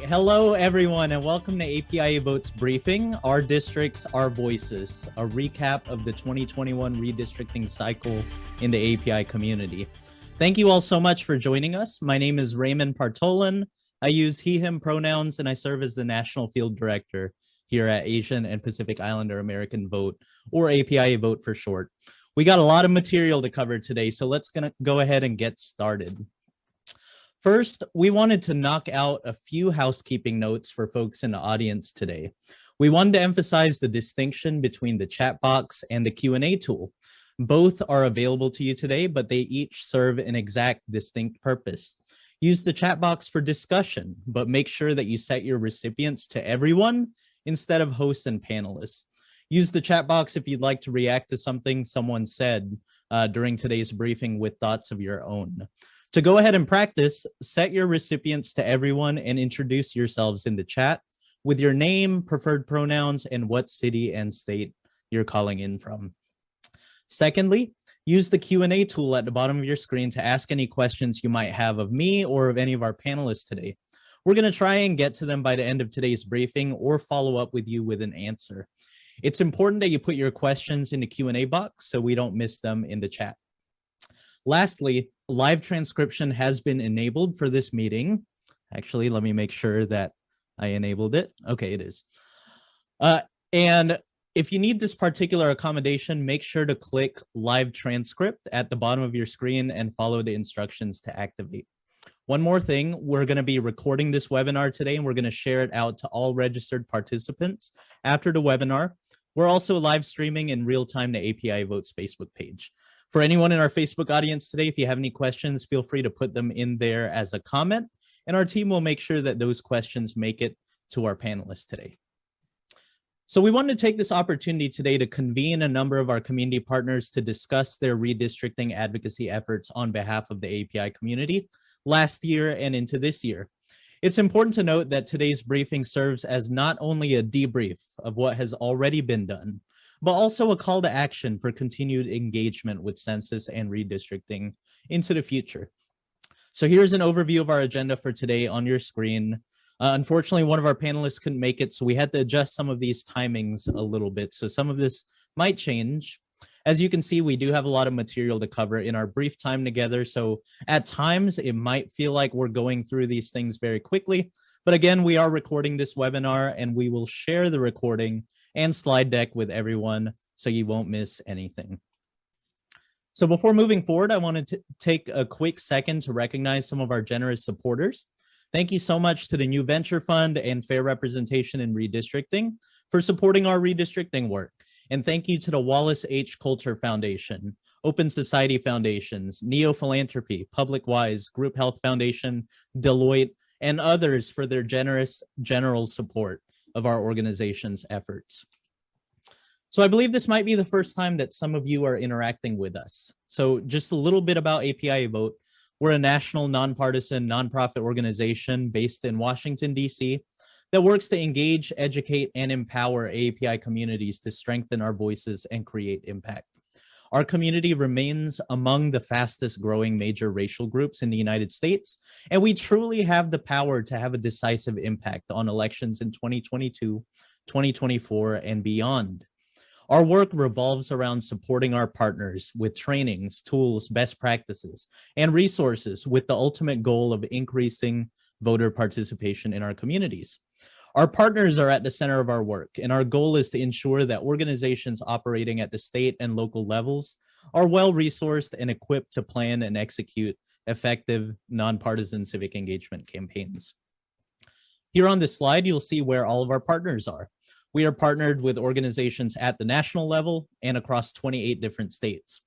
Hello, everyone, and welcome to APIAVote's briefing, Our Districts, Our Voices, a recap of the 2021 redistricting cycle in the API community. Thank you all so much for joining us. My name is Raymond Partolin. I use he, him pronouns, and I serve as the National Field Director here at Asian and Pacific Islander American Vote, or APIAVote for short. We got a lot of material to cover today, so let's go ahead and get started. First, we wanted to knock out a few housekeeping notes for folks in the audience today. We wanted to emphasize the distinction between the chat box and the Q&A tool. Both are available to you today, but they each serve an exact distinct purpose. Use the chat box for discussion, but make sure that you set your recipients to everyone instead of hosts and panelists. Use the chat box if you'd like to react to something someone said during today's briefing with thoughts of your own. To go ahead and practice, set your recipients to everyone and introduce yourselves in the chat with your name, preferred pronouns, and what city and state you're calling in from. Secondly, use the Q&A tool at the bottom of your screen to ask any questions you might have of me or of any of our panelists today. We're going to try and get to them by the end of today's briefing or follow up with you with an answer. It's important that you put your questions in the Q&A box so we don't miss them in the chat. Lastly, live transcription has been enabled for this meeting. Actually, let me make sure that I enabled it. Okay, it is. And if you need this particular accommodation, make sure to click live transcript at the bottom of your screen and follow the instructions to activate. One more thing, we're going to be recording this webinar today and we're going to share it out to all registered participants after the webinar. We're also live streaming in real time to APIAVote's Facebook page. For anyone in our Facebook audience today, if you have any questions, feel free to put them in there as a comment, and our team will make sure that those questions make it to our panelists today. So we wanted to take this opportunity today to convene a number of our community partners to discuss their redistricting advocacy efforts on behalf of the API community last year and into this year. It's important to note that today's briefing serves as not only a debrief of what has already been done, but also a call to action for continued engagement with census and redistricting into the future. So here's an overview of our agenda for today on your screen. Unfortunately, one of our panelists couldn't make it, so we had to adjust some of these timings a little bit. So some of this might change. As you can see, we do have a lot of material to cover in our brief time together. So at times it might feel like we're going through these things very quickly. But again, we are recording this webinar and we will share the recording and slide deck with everyone so you won't miss anything. So before moving forward, I wanted to take a quick second to recognize some of our generous supporters. Thank you so much to the New Venture Fund and Fair Representation in Redistricting for supporting our redistricting work. And thank you to the Wallace H. Culture Foundation, Open Society Foundations, Neo Philanthropy, Public Wise, Group Health Foundation, Deloitte, and others for their generous general support of our organization's efforts. So I believe this might be the first time that some of you are interacting with us. So just a little bit about APIAVote. We're a national nonpartisan nonprofit organization based in Washington, D.C. that works to engage, educate, and empower API communities to strengthen our voices and create impact. Our community remains among the fastest growing major racial groups in the United States, and we truly have the power to have a decisive impact on elections in 2022, 2024, and beyond. Our work revolves around supporting our partners with trainings, tools, best practices, and resources with the ultimate goal of increasing voter participation in our communities. Our partners are at the center of our work, and our goal is to ensure that organizations operating at the state and local levels are well-resourced and equipped to plan and execute effective nonpartisan civic engagement campaigns. Here on this slide, you'll see where all of our partners are. We are partnered with organizations at the national level and across 28 different states.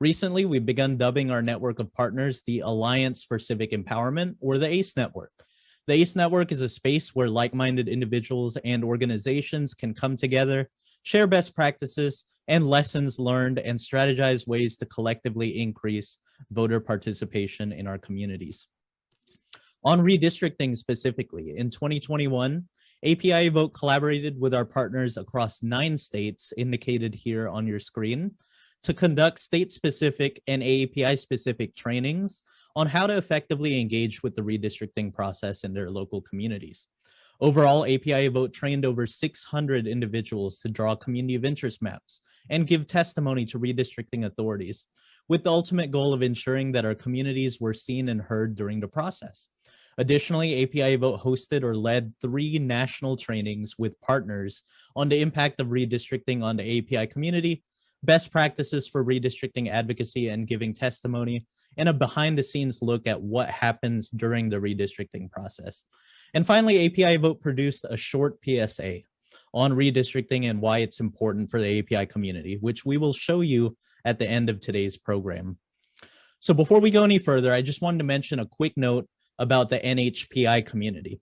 Recently, we've begun dubbing our network of partners the Alliance for Civic Empowerment, or the ACE Network. The ACE Network is a space where like-minded individuals and organizations can come together, share best practices and lessons learned, and strategize ways to collectively increase voter participation in our communities. On redistricting specifically, in 2021, APIAVote collaborated with our partners across 9 states indicated here on your screen to conduct state-specific and API-specific trainings on how to effectively engage with the redistricting process in their local communities. Overall, APIAVote trained over 600 individuals to draw community of interest maps and give testimony to redistricting authorities, with the ultimate goal of ensuring that our communities were seen and heard during the process. Additionally, APIAVote hosted or led 3 national trainings with partners on the impact of redistricting on the API community, best practices for redistricting advocacy and giving testimony, and a behind-the-scenes look at what happens during the redistricting process. And finally, APIAVote produced a short PSA on redistricting and why it's important for the API community, which we will show you at the end of today's program. So before we go any further, I just wanted to mention a quick note about the NHPI community.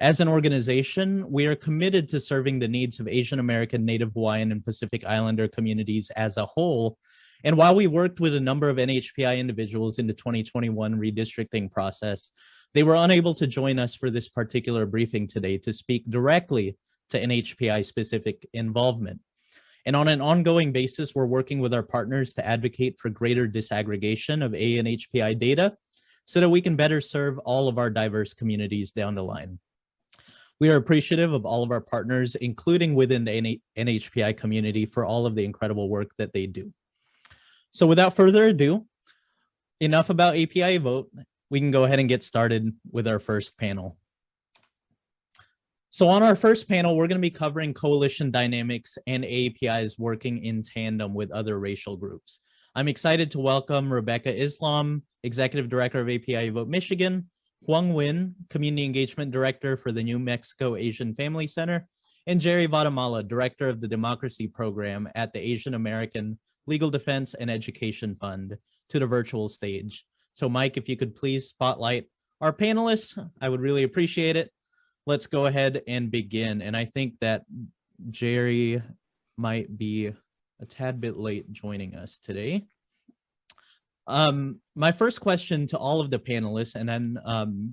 As an organization, we are committed to serving the needs of Asian American, Native Hawaiian, and Pacific Islander communities as a whole. And while we worked with a number of NHPI individuals in the 2021 redistricting process, they were unable to join us for this particular briefing today to speak directly to NHPI specific involvement. And on an ongoing basis, we're working with our partners to advocate for greater disaggregation of ANHPI data so that we can better serve all of our diverse communities down the line. We are appreciative of all of our partners, including within the NHPI community, for all of the incredible work that they do. So without further ado, enough about APIAVote. We can go ahead and get started with our first panel. So on our first panel, we're going to be covering coalition dynamics and APIs working in tandem with other racial groups. I'm excited to welcome Rebekah Islam, Executive Director of APIAVote Michigan, Wang, Community Engagement Director for the New Mexico Asian Family Center, and Jerry Vatamala, Director of the Democracy Program at the Asian American Legal Defense and Education Fund, to the virtual stage. So Mike, if you could please spotlight our panelists, I would really appreciate it. Let's go ahead and begin. And I think that Jerry might be a tad bit late joining us today. My first question to all of the panelists, and then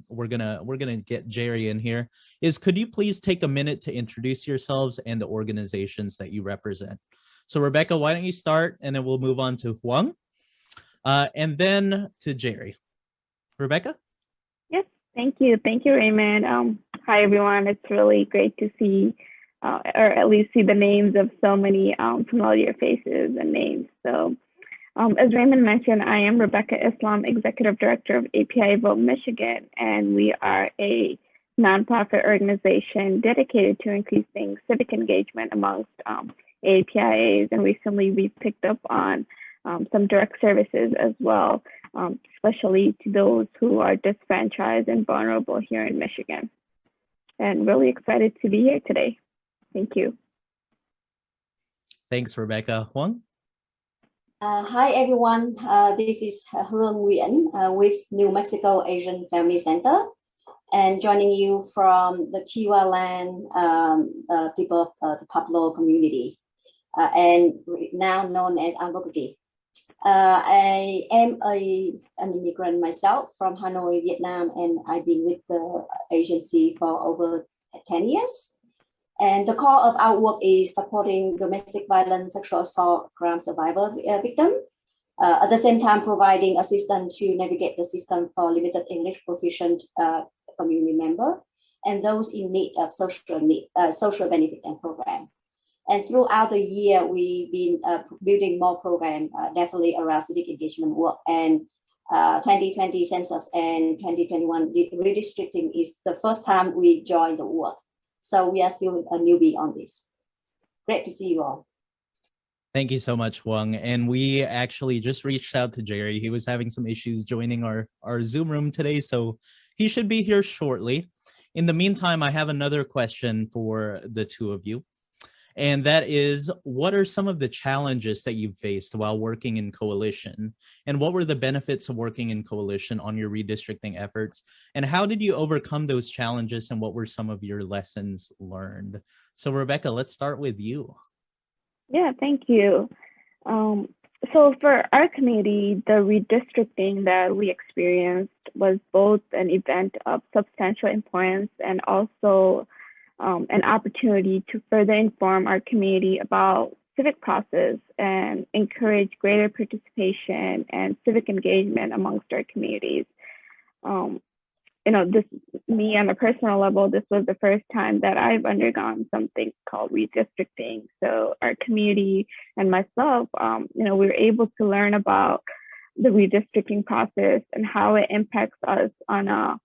we're gonna get Jerry in here, is could you please take a minute to introduce yourselves and the organizations that you represent? So Rebekah, why don't you start, and then we'll move on to Wang, and then to Jerry. Rebekah? Yes, thank you, Raymond. Hi everyone, it's really great to see, or at least see the names of so many familiar faces and names. So. As Raymond mentioned, I am Rebekah Islam, Executive Director of APIAVote Michigan, and we are a nonprofit organization dedicated to increasing civic engagement amongst APIAs. And recently we've picked up on some direct services as well, especially to those who are disenfranchised and vulnerable here in Michigan. And really excited to be here today. Thank you. Thanks, Rebekah. Wang? Hi everyone, this is Wang with New Mexico Asian Family Center, and joining you from the Tiwa land people, the Pablo community, and now known as Albuquerque. I am an immigrant myself from Hanoi, Vietnam, and I've been with the agency for over 10 years. And the core of our work is supporting domestic violence, sexual assault, crime survivor victim. At the same time, providing assistance to navigate the system for limited English proficient community member and those in need of social benefit and program. And throughout the year, we've been building more program, definitely around civic engagement work. And 2020 census and 2021 redistricting is the first time we joined the work. So we are still a newbie on this. Great to see you all. Thank you so much, Wang. And we actually just reached out to Jerry. He was having some issues joining our Zoom room today, so he should be here shortly. In the meantime, I have another question for the two of you. And that is, what are some of the challenges that you've faced while working in coalition? And what were the benefits of working in coalition on your redistricting efforts? And how did you overcome those challenges? And what were some of your lessons learned? So Rebekah, let's start with you. Yeah, thank you. So for our community, the redistricting that we experienced was both an event of substantial importance and also an opportunity to further inform our community about civic process and encourage greater participation and civic engagement amongst our communities. this, me on a personal level, this was the first time that I've undergone something called redistricting. So our community and myself, we were able to learn about the redistricting process and how it impacts us on a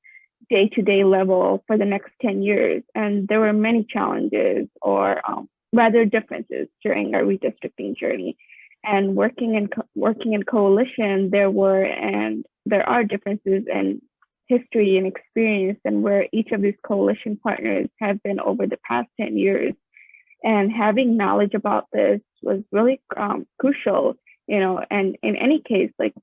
day-to-day level for the next 10 years. And there were many challenges, or rather differences, during our redistricting journey. And working in coalition, there were and there are differences in history and experience, and where each of these coalition partners have been over the past 10 years. And having knowledge about this was really crucial, and in any case, like,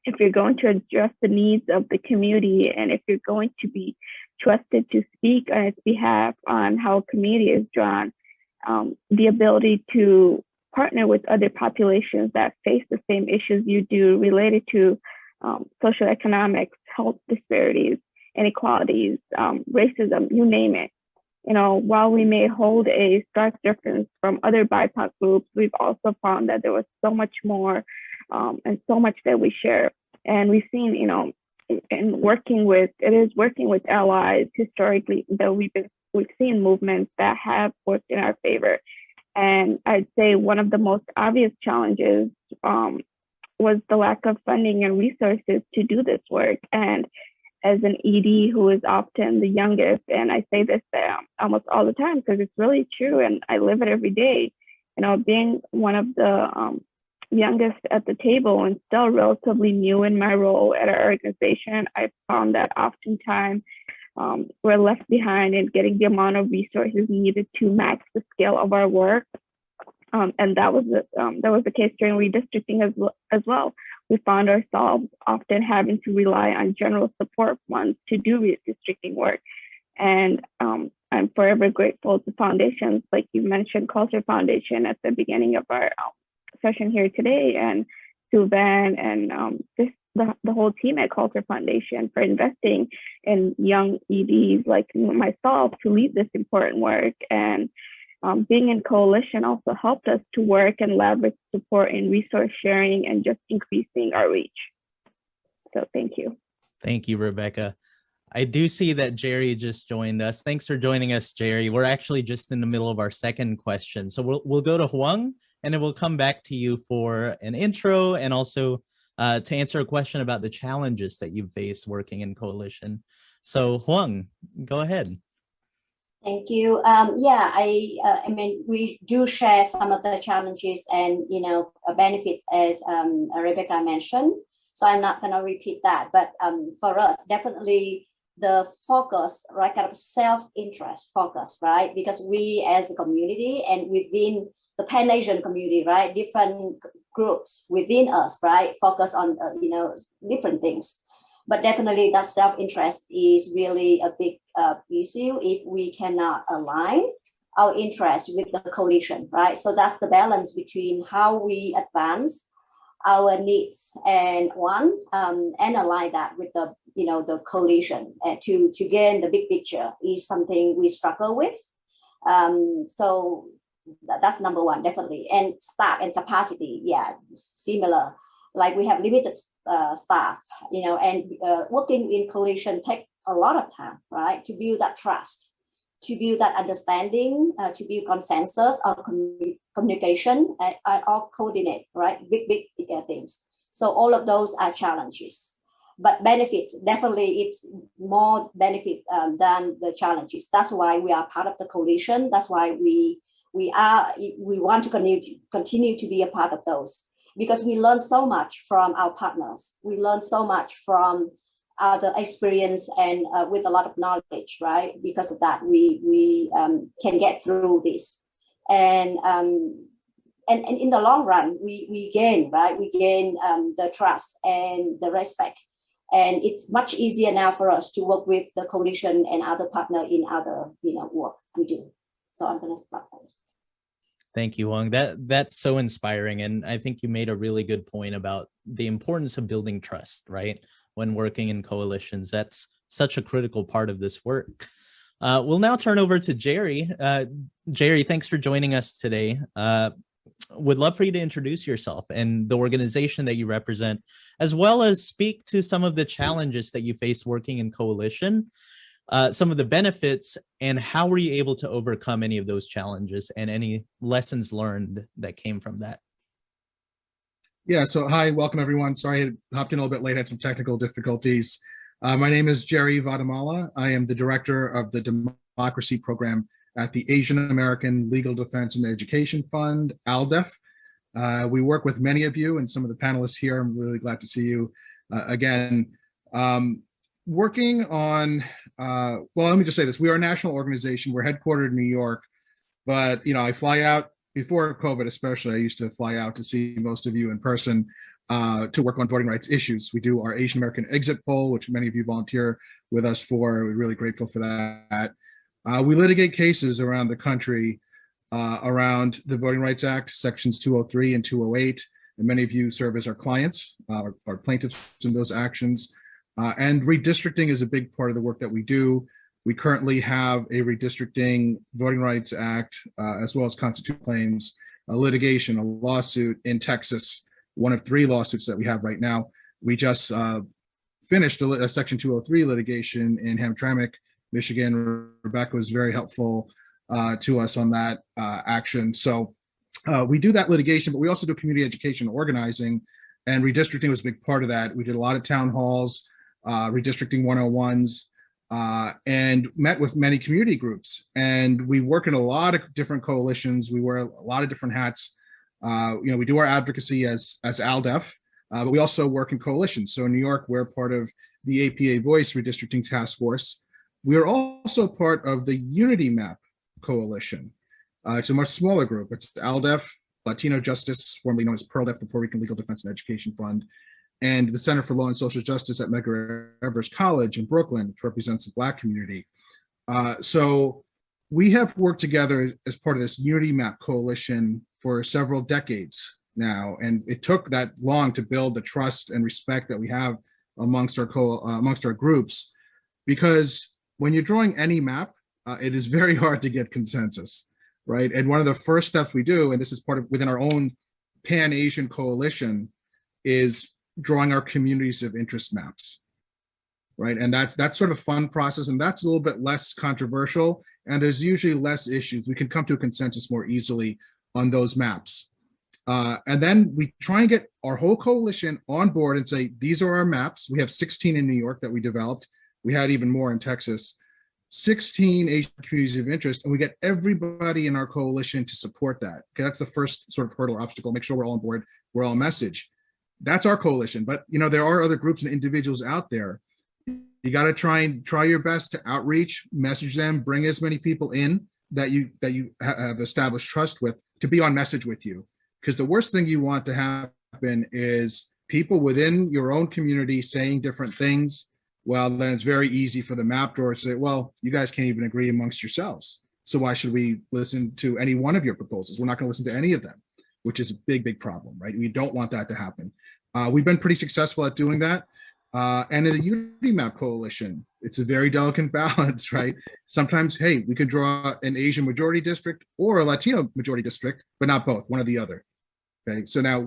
if you're going to address the needs of the community, and if you're going to be trusted to speak on its behalf on how a community is drawn, the ability to partner with other populations that face the same issues you do related to socioeconomics, health disparities, inequalities, racism, you name it. While we may hold a stark difference from other BIPOC groups, we've also found that there was so much more and so much that we share. And we've seen, in working with allies historically, that we've seen movements that have worked in our favor. And I'd say one of the most obvious challenges was the lack of funding and resources to do this work. And as an ED who is often the youngest, and I say this almost all the time because it's really true and I live it every day, being one of the youngest at the table and still relatively new in my role at our organization, I found that oftentimes we're left behind in getting the amount of resources needed to match the scale of our work. And that was the case during redistricting as well. We found ourselves often having to rely on general support funds to do redistricting work. And I'm forever grateful to foundations like you mentioned, Culture Foundation at the beginning of our session here today, and to Van and the whole team at Culture Foundation for investing in young EDs like myself to lead this important work. And being in coalition also helped us to work and leverage support in resource sharing and just increasing our reach. So thank you. Thank you, Rebekah. I do see that Jerry just joined us. Thanks for joining us, Jerry. We're actually just in the middle of our second question. So we'll go to Wang, and then we'll come back to you for an intro and also to answer a question about the challenges that you've faced working in coalition. So Wang, go ahead. Thank you. I mean, we do share some of the challenges and, benefits as Rebekah mentioned. So I'm not going to repeat that. But for us, definitely the focus, right, kind of self-interest focus, right? Because we as a community and within the Pan-Asian community, right, different groups within us, right, focus on, different things. But definitely that self-interest is really a big issue if we cannot align our interest with the coalition, right? So that's the balance between how we advance our needs and align that with the, the coalition to gain the big picture is something we struggle with. So that's number one, definitely. And staff and capacity, similar. Like we have limited staff, and working in coalition take a lot of time, right? To build that trust, to build that understanding, to build consensus or communication, or coordinate, right? Big things. So all of those are challenges, but benefits, definitely it's more benefit than the challenges. That's why we are part of the coalition. That's why we want to continue to be a part of those. Because we learn so much from our partners. We learn so much from the experience and with a lot of knowledge, right? Because of that, we can get through this. And in the long run, we gain, right? We gain the trust and the respect. And it's much easier now for us to work with the coalition and other partner in other, work we do. So I'm going to stop there. Thank you, Wang. That's so inspiring. And I think you made a really good point about the importance of building trust, right? When working in coalitions, that's such a critical part of this work. We'll now turn over to Jerry. Jerry, thanks for joining us today. would love for you to introduce yourself and the organization that you represent, as well as speak to some of the challenges that you face working in coalition, some of the benefits, and how were you able to overcome any of those challenges and any lessons learned that came from that? Yeah, so hi, welcome everyone. Sorry I hopped in a little bit late, had some technical difficulties. My name is Jerry Watanabe. I am the director of the Democracy Program at the Asian American Legal Defense and Education Fund, ALDEF. We work with many of you and some of the panelists here. I'm really glad to see you again. Working on, well, let me just say this. We are a national organization. We're headquartered in New York, but I fly out before COVID, especially. I used to fly out to see most of you in person to work on voting rights issues. We do our Asian American exit poll, which many of you volunteer with us for. We're really grateful for that. We litigate cases around the country around the Voting Rights Act, sections 203 and 208, and many of you serve as our clients, our plaintiffs in those actions. And redistricting is a big part of the work that we do. We currently have a Redistricting Voting Rights Act, as well as constitutional claims, a litigation, a lawsuit in Texas, one of 3 lawsuits that we have right now. We just finished a section 203 litigation in Hamtramck, Michigan. Rebekah was very helpful to us on that action. So we do that litigation, but we also do community education organizing, and redistricting was a big part of that. We did a lot of town halls, redistricting 101s, and met with many community groups. And we work in a lot of different coalitions. We wear a lot of different hats. We do our advocacy as ALDEF, but we also work in coalitions. So in New York, we're part of the APIAVote Redistricting Task Force. We are also part of the Unity Map Coalition. It's a much smaller group. It's ALDEF, Latino Justice, formerly known as PEARLDEF, the Puerto Rican Legal Defense and Education Fund, and the Center for Law and Social Justice at Medgar Evers College in Brooklyn, which represents the Black community. So we have worked together as part of this Unity Map Coalition for several decades now, and it took that long to build the trust and respect that we have amongst our groups, because when you're drawing any map, it is very hard to get consensus, right? And one of the first steps we do, and this is part of within our own Pan-Asian coalition, is drawing our communities of interest maps, right? And that's sort of a fun process, and that's a little bit less controversial, and there's usually less issues. We can come to a consensus more easily on those maps. And then we try and get our whole coalition on board and say, these are our maps. We have 16 in New York that we developed. We had even more in Texas, 16 Asian communities of interest, and we get everybody in our coalition to support that. Okay, that's the first sort of hurdle or obstacle. Make sure we're all on board, we're all message. That's our coalition, but there are other groups and individuals out there. You got to try your best to outreach, message them, bring as many people in that you have established trust with to be on message with you. Because the worst thing you want to happen is people within your own community saying different things. Well, then it's very easy for the map drawer to say, well, you guys can't even agree amongst yourselves. So why should we listen to any one of your proposals? We're not going to listen to any of them, which is a big, big problem, right? We don't want that to happen. We've been pretty successful at doing that. And in the Unity Map Coalition, it's a very delicate balance, right? Sometimes, hey, we can draw an Asian majority district or a Latino majority district, but not both, one or the other. Okay, so now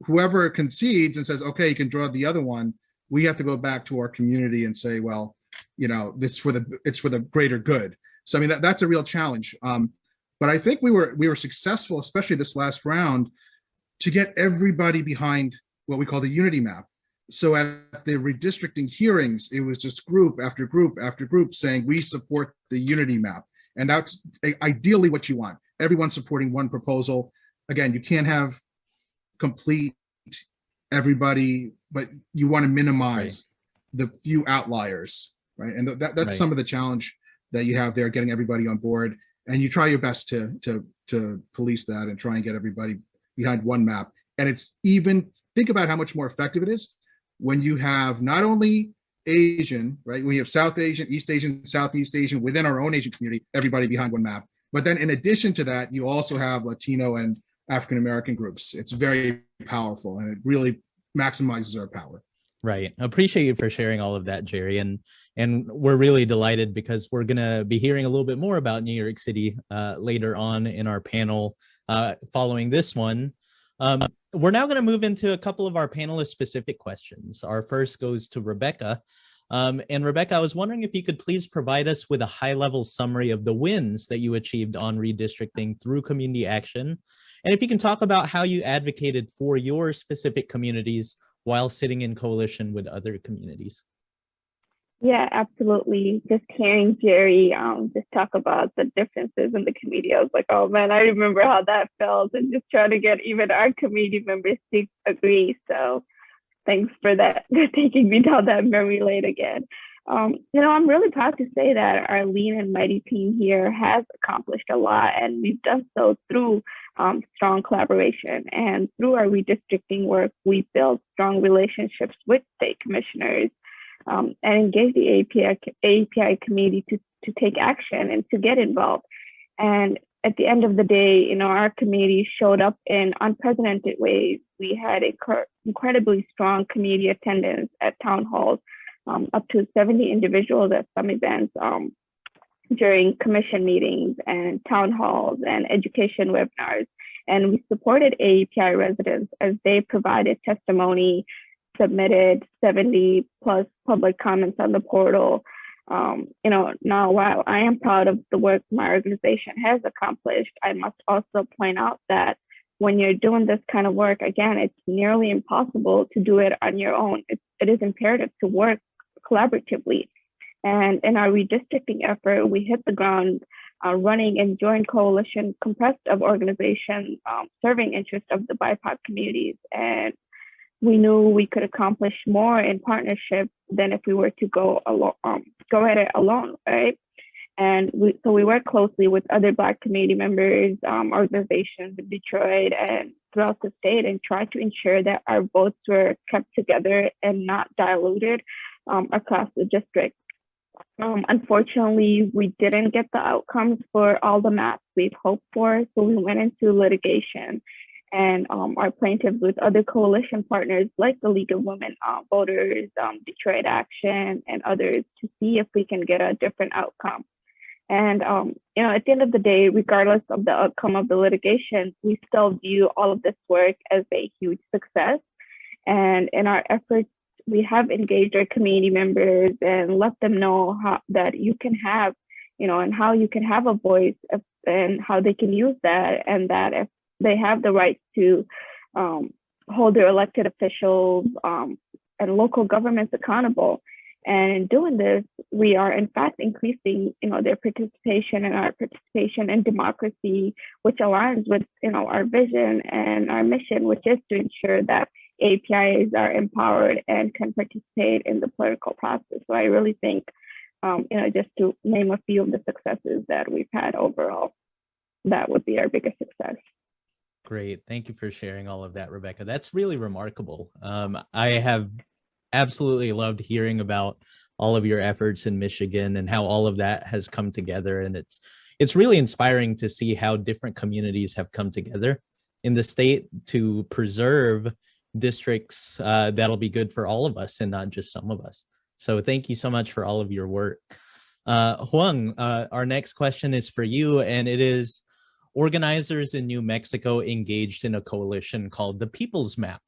whoever concedes and says, okay, you can draw the other one, we have to go back to our community and say, well, it's for the greater good. So I mean, that's a real challenge. But I think we were successful, especially this last round, to get everybody behind what we call the Unity Map. So at the redistricting hearings, it was just group after group after group saying, we support the Unity Map. And that's ideally what you want. Everyone supporting one proposal. Again, you can't have complete everybody, but you want to minimize the few outliers, right? And that's some of the challenge that you have there, getting everybody on board. And you try your best to police that and try and get everybody behind one map. And it's even, think about how much more effective it is when you have not only Asian, right? When you have South Asian, East Asian, Southeast Asian, within our own Asian community, everybody behind one map. But then in addition to that, you also have Latino and African-American groups. It's very powerful and it really maximizes our power. Right. Appreciate you for sharing all of that, Jerry. And we're really delighted because we're going to be hearing a little bit more about New York City later on in our panel following this one. We're now going to move into a couple of our panelist specific questions. Our first goes to Rebekah. And Rebekah, I was wondering if you could please provide us with a high-level summary of the wins that you achieved on redistricting through community action. And if you can talk about how you advocated for your specific communities while sitting in coalition with other communities. Yeah, absolutely. Just hearing Jerry just talk about the differences in the community, I was like, oh man, I remember how that felt, and just trying to get even our community members to agree. So thanks for that, taking me down that memory lane again. I'm really proud to say that our lean and mighty team here has accomplished a lot, and we've done so through strong collaboration. And through our redistricting work, we built strong relationships with state commissioners and engage the API community to take action and to get involved. And at the end of the day, our community showed up in unprecedented ways. We had incredibly strong community attendance at town halls, up to 70 individuals at some events during commission meetings and town halls and education webinars. And we supported API residents as they provided testimony, submitted 70 plus public comments on the portal. Now, while I am proud of the work my organization has accomplished, I must also point out that when you're doing this kind of work, again, it's nearly impossible to do it on your own. It is imperative to work collaboratively. And in our redistricting effort, we hit the ground running and joined coalition comprised of organizations serving interests of the BIPOC communities. And we knew we could accomplish more in partnership than if we were to go at it alone, right? And so we work closely with other Black community members, organizations in Detroit and throughout the state, and try to ensure that our votes were kept together and not diluted across the district. Unfortunately, we didn't get the outcomes for all the maps we've hoped for, so we went into litigation. And our plaintiffs with other coalition partners like the League of Women Voters, Detroit Action, and others to see if we can get a different outcome. And at the end of the day, regardless of the outcome of the litigation, we still view all of this work as a huge success. And in our efforts, we have engaged our community members and let them know that you can have, and how you can have a voice and how they can use that, and that if they have the right to hold their elected officials and local governments accountable. And in doing this, we are in fact increasing, their participation and our participation in democracy, which aligns with, our vision and our mission, which is to ensure that APIs are empowered and can participate in the political process. So I really think, just to name a few of the successes that we've had overall, that would be our biggest success. Great. Thank you for sharing all of that, Rebekah. That's really remarkable. I have absolutely loved hearing about all of your efforts in Michigan and how all of that has come together. And it's really inspiring to see how different communities have come together in the state to preserve districts that'll be good for all of us and not just some of us. So thank you so much for all of your work. Wang, our next question is for you, and it is: organizers in New Mexico engaged in a coalition called the People's Map.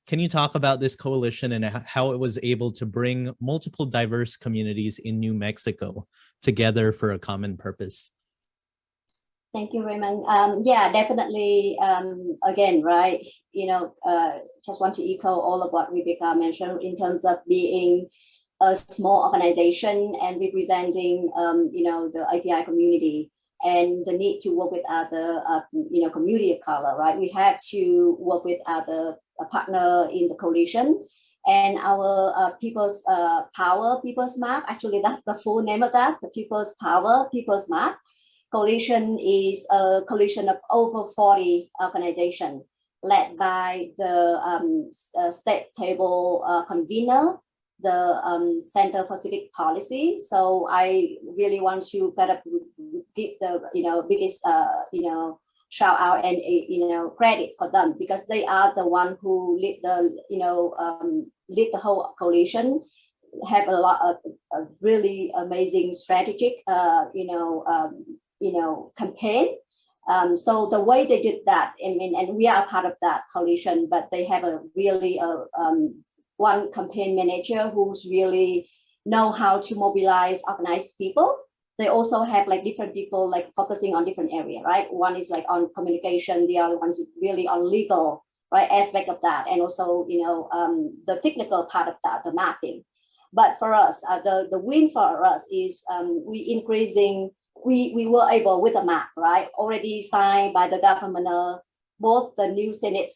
Can you talk about this coalition and how it was able to bring multiple diverse communities in New Mexico together for a common purpose? Thank you, Raymond. Yeah, definitely. Again, right, just want to echo all of what Rebekah mentioned in terms of being a small organization and representing, the API community, and the need to work with other, community of color, right? We had to work with other partner in the coalition, and our People's Power, People's Map, actually that's the full name of that, the People's Power, People's Map coalition is a coalition of over 40 organizations led by the state table convener, the Center for Civic Policy. So I really want to kind of give the biggest shout out and credit for them, because they are the one who lead the lead the whole coalition, have a really amazing strategic campaign. So the way they did that, I mean, and we are part of that coalition, but they have a really one campaign manager who's really know how to mobilize, organize people. They also have like different people like focusing on different area, right? One is like on communication, the other one's really on legal, right, aspect of that, and also the technical part of that, the mapping. But for us, the win for us is we were able with a map, right, already signed by the governor, both the new Senate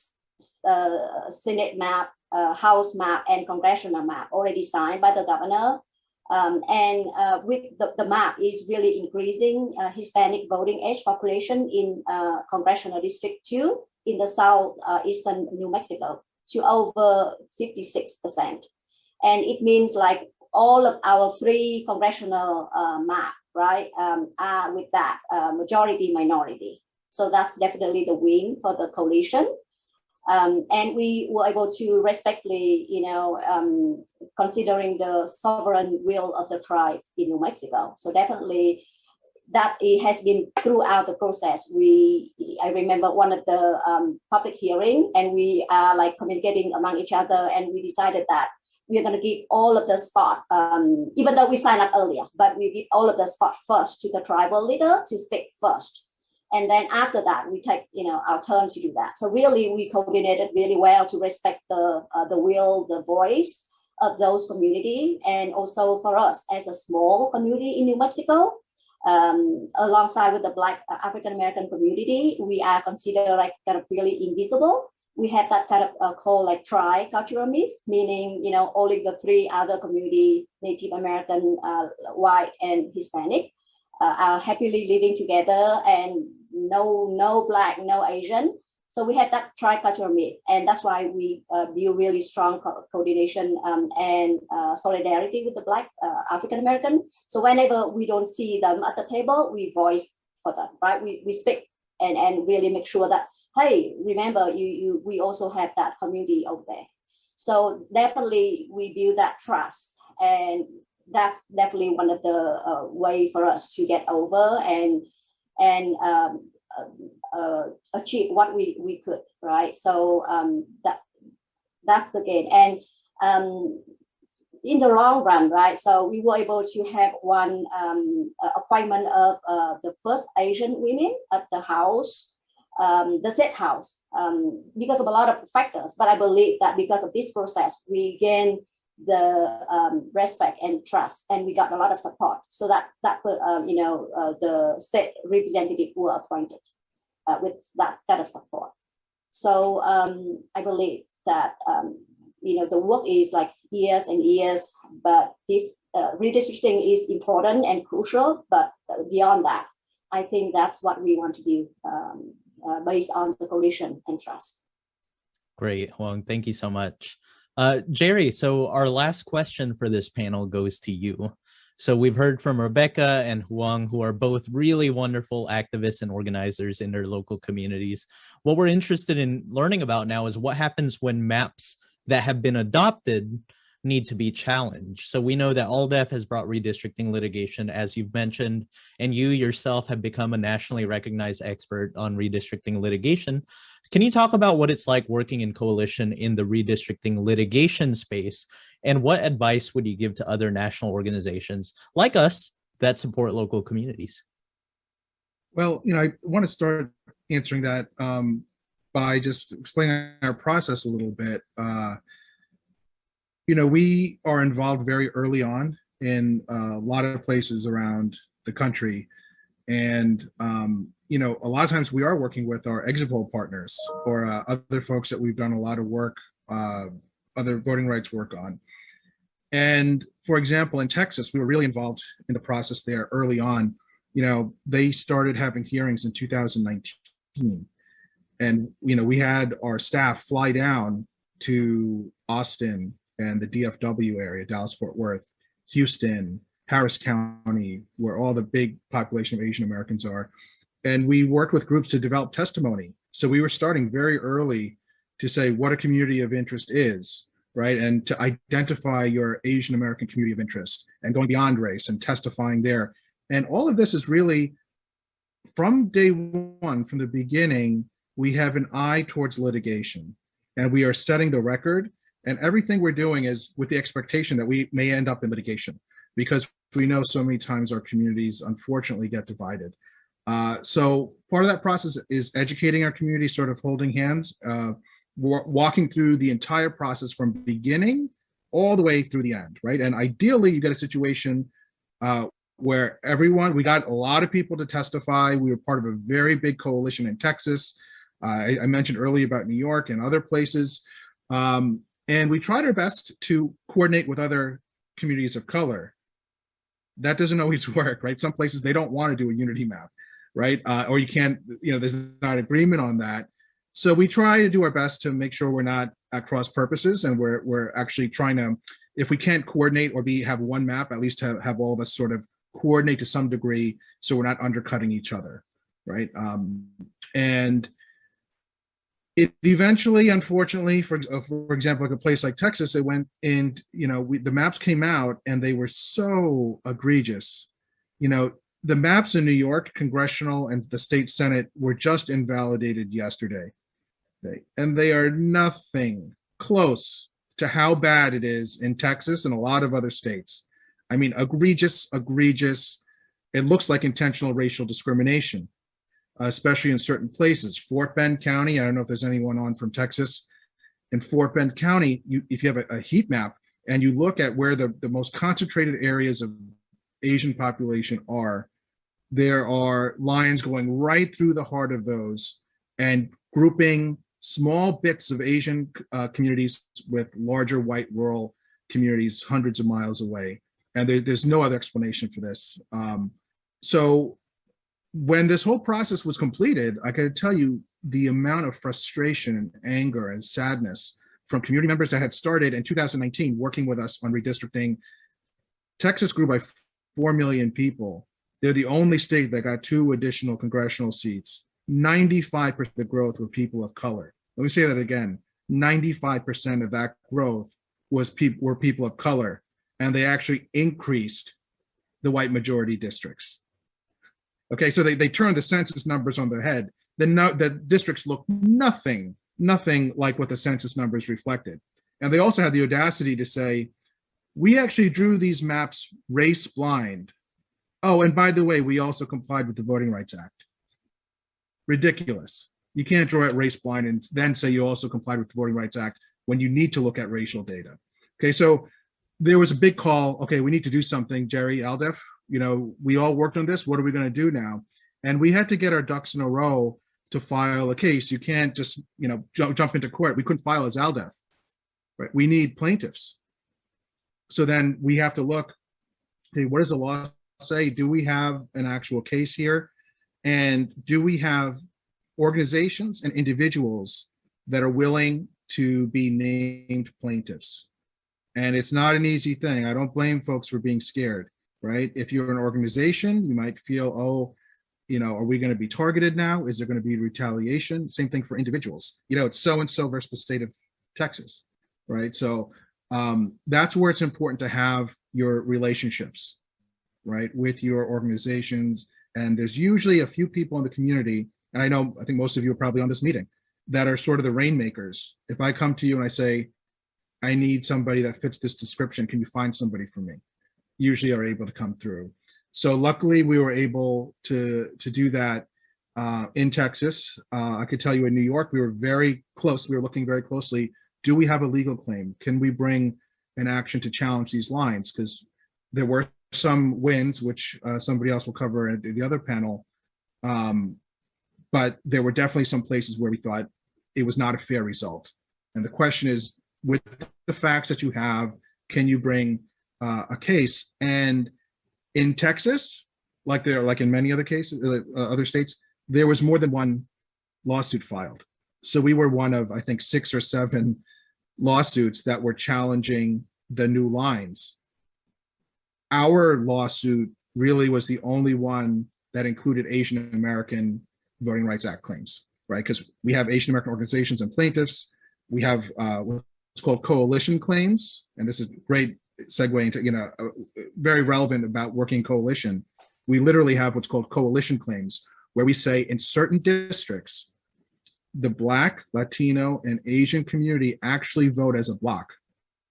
map, House map, and congressional map already signed by the governor. With the map is really increasing Hispanic voting age population in Congressional District 2 in the southeastern New Mexico to over 56%. And it means like all of our 3 congressional map, right, are with that majority minority. So that's definitely the win for the coalition. And we were able to respectfully, considering the sovereign will of the tribe in New Mexico. So definitely that it has been throughout the process. I remember one of the public hearing, and we are like communicating among each other, and we decided that we're going to give all of the spot, even though we signed up earlier, but we give all of the spot first to the tribal leader to speak first. And then after that, we take, our turn to do that. So really, we coordinated really well to respect the will, the voice of those community. And also for us as a small community in New Mexico, alongside with the Black African-American community, we are considered like kind of really invisible. We have that kind of called like tri-cultural myth, meaning, only the 3 other community, Native American, white, and Hispanic, are happily living together, and no Black, no Asian. So we have that tri-cultural myth, and that's why we build really strong coordination and solidarity with the Black African American. So whenever we don't see them at the table, we voice for them, right? We speak and really make sure that, hey, remember we also have that community over there. So definitely we build that trust, and that's definitely one of the way for us to get over and achieve what we could, right? So that's the gain. And in the long run, right? So we were able to have one appointment of the first Asian women at the House, the State House, because of a lot of factors. But I believe that because of this process, we gain the respect and trust, and we got a lot of support. So that the state representative were appointed with that kind of support. So I believe that the work is like years and years, but this redistricting is important and crucial. But beyond that, I think that's what we want to do based on the coalition and trust. Great, Wang. Thank you so much. Jerry, so our last question for this panel goes to you. So we've heard from Rebekah and Wang, who are both really wonderful activists and organizers in their local communities. What we're interested in learning about now is what happens when maps that have been adopted need to be challenged. So we know that ALDEF has brought redistricting litigation, as you've mentioned, and you yourself have become a nationally recognized expert on redistricting litigation. Can you talk about what it's like working in coalition in the redistricting litigation space, and what advice would you give to other national organizations like us that support local communities? Well, I want to start answering that by just explaining our process a little bit. We are involved very early on in a lot of places around the country. And, a lot of times we are working with our exit poll partners or other folks that we've done a lot of work, other voting rights work on. And for example, in Texas, we were really involved in the process there early on. They started having hearings in 2019. And, we had our staff fly down to Austin and the DFW area, Dallas-Fort Worth, Houston, Harris County, where all the big population of Asian Americans are, And we worked with groups to develop testimony. So we were starting very early to say what a community of interest is, right? And to identify your Asian American community of interest and going beyond race and testifying there. And all of this is really from day one, from the beginning, we have an eye towards litigation, and we are setting the record, and everything we're doing is with the expectation that we may end up in litigation, because we know so many times our communities unfortunately get divided. So part of that process is educating our community, sort of holding hands, walking through the entire process from beginning all the way through the end, right? And ideally, you get a situation where we got a lot of people to testify. We were part of a very big coalition in Texas. I mentioned earlier about New York and other places. And we tried our best to coordinate with other communities of color. That doesn't always work, right? Some places they don't want to do a unity map, right? Or you can't, there's not agreement on that. So we try to do our best to make sure we're not at cross purposes, and we're actually trying to, if we can't coordinate or have one map, at least have all of us sort of coordinate to some degree, so we're not undercutting each other, right? And it eventually, unfortunately, for example, like a place like Texas, it went in, the maps came out and they were so egregious. The maps in New York, congressional and the state Senate, were just invalidated yesterday. Okay? And they are nothing close to how bad it is in Texas and a lot of other states. I mean, egregious. It looks like intentional racial discrimination, especially in certain places. Fort Bend County, I don't know if there's anyone on from Texas. In Fort Bend County, if you have a heat map and you look at where the most concentrated areas of Asian population are, there are lines going right through the heart of those and grouping small bits of Asian communities with larger white rural communities hundreds of miles away. And there's no other explanation for this. So when this whole process was completed, I can tell you the amount of frustration and anger and sadness from community members that had started in 2019 working with us on redistricting. Texas grew by 4 million people. They're the only state that got 2 additional congressional seats. 95% of the growth were people of color. Let me say that again. 95% of that growth were people of color, and they actually increased the white majority districts. Okay, so they turned the census numbers on their head. The districts look nothing like what the census numbers reflected. And they also had the audacity to say, we actually drew these maps race blind. Oh, and by the way, we also complied with the Voting Rights Act. Ridiculous. You can't draw it race blind and then say you also complied with the Voting Rights Act when you need to look at racial data. Okay, so there was a big call. Okay, we need to do something, Jerry Aldef. We all worked on this. What are we going to do now? And we had to get our ducks in a row to file a case. You can't just, jump into court. We couldn't file as Aldef, right? We need plaintiffs. So then we have to look, okay, what does the law say? Do we have an actual case here? And do we have organizations and individuals that are willing to be named plaintiffs? And it's not an easy thing. I don't blame folks for being scared, right? If you're an organization, you might feel, are we going to be targeted now? Is there going to be retaliation? Same thing for individuals. It's so-and-so versus the state of Texas, right? So that's where it's important to have your relationships, right, with your organizations. And there's usually a few people in the community, and I think most of you are probably on this meeting, that are sort of the rainmakers. If I come to you and I say, I need somebody that fits this description, can you find somebody for me? Usually are able to come through. So luckily we were able to do that in Texas. I could tell you in New York, we were very close. We were looking very closely. Do we have a legal claim? Can we bring an action to challenge these lines? Because there were some wins, which somebody else will cover in the other panel. But there were definitely some places where we thought it was not a fair result. And the question is, with the facts that you have, can you bring a case? And in Texas, like in many other cases, other states, there was more than one lawsuit filed. So we were one of, I think, 6 or 7 lawsuits that were challenging the new lines. Our lawsuit really was the only one that included Asian American Voting Rights Act claims, right? Because we have Asian American organizations and plaintiffs. We have what's called coalition claims, and this is great segue into, very relevant about working coalition. We literally have what's called coalition claims, where we say in certain districts, the Black, Latino, and Asian community actually vote as a block.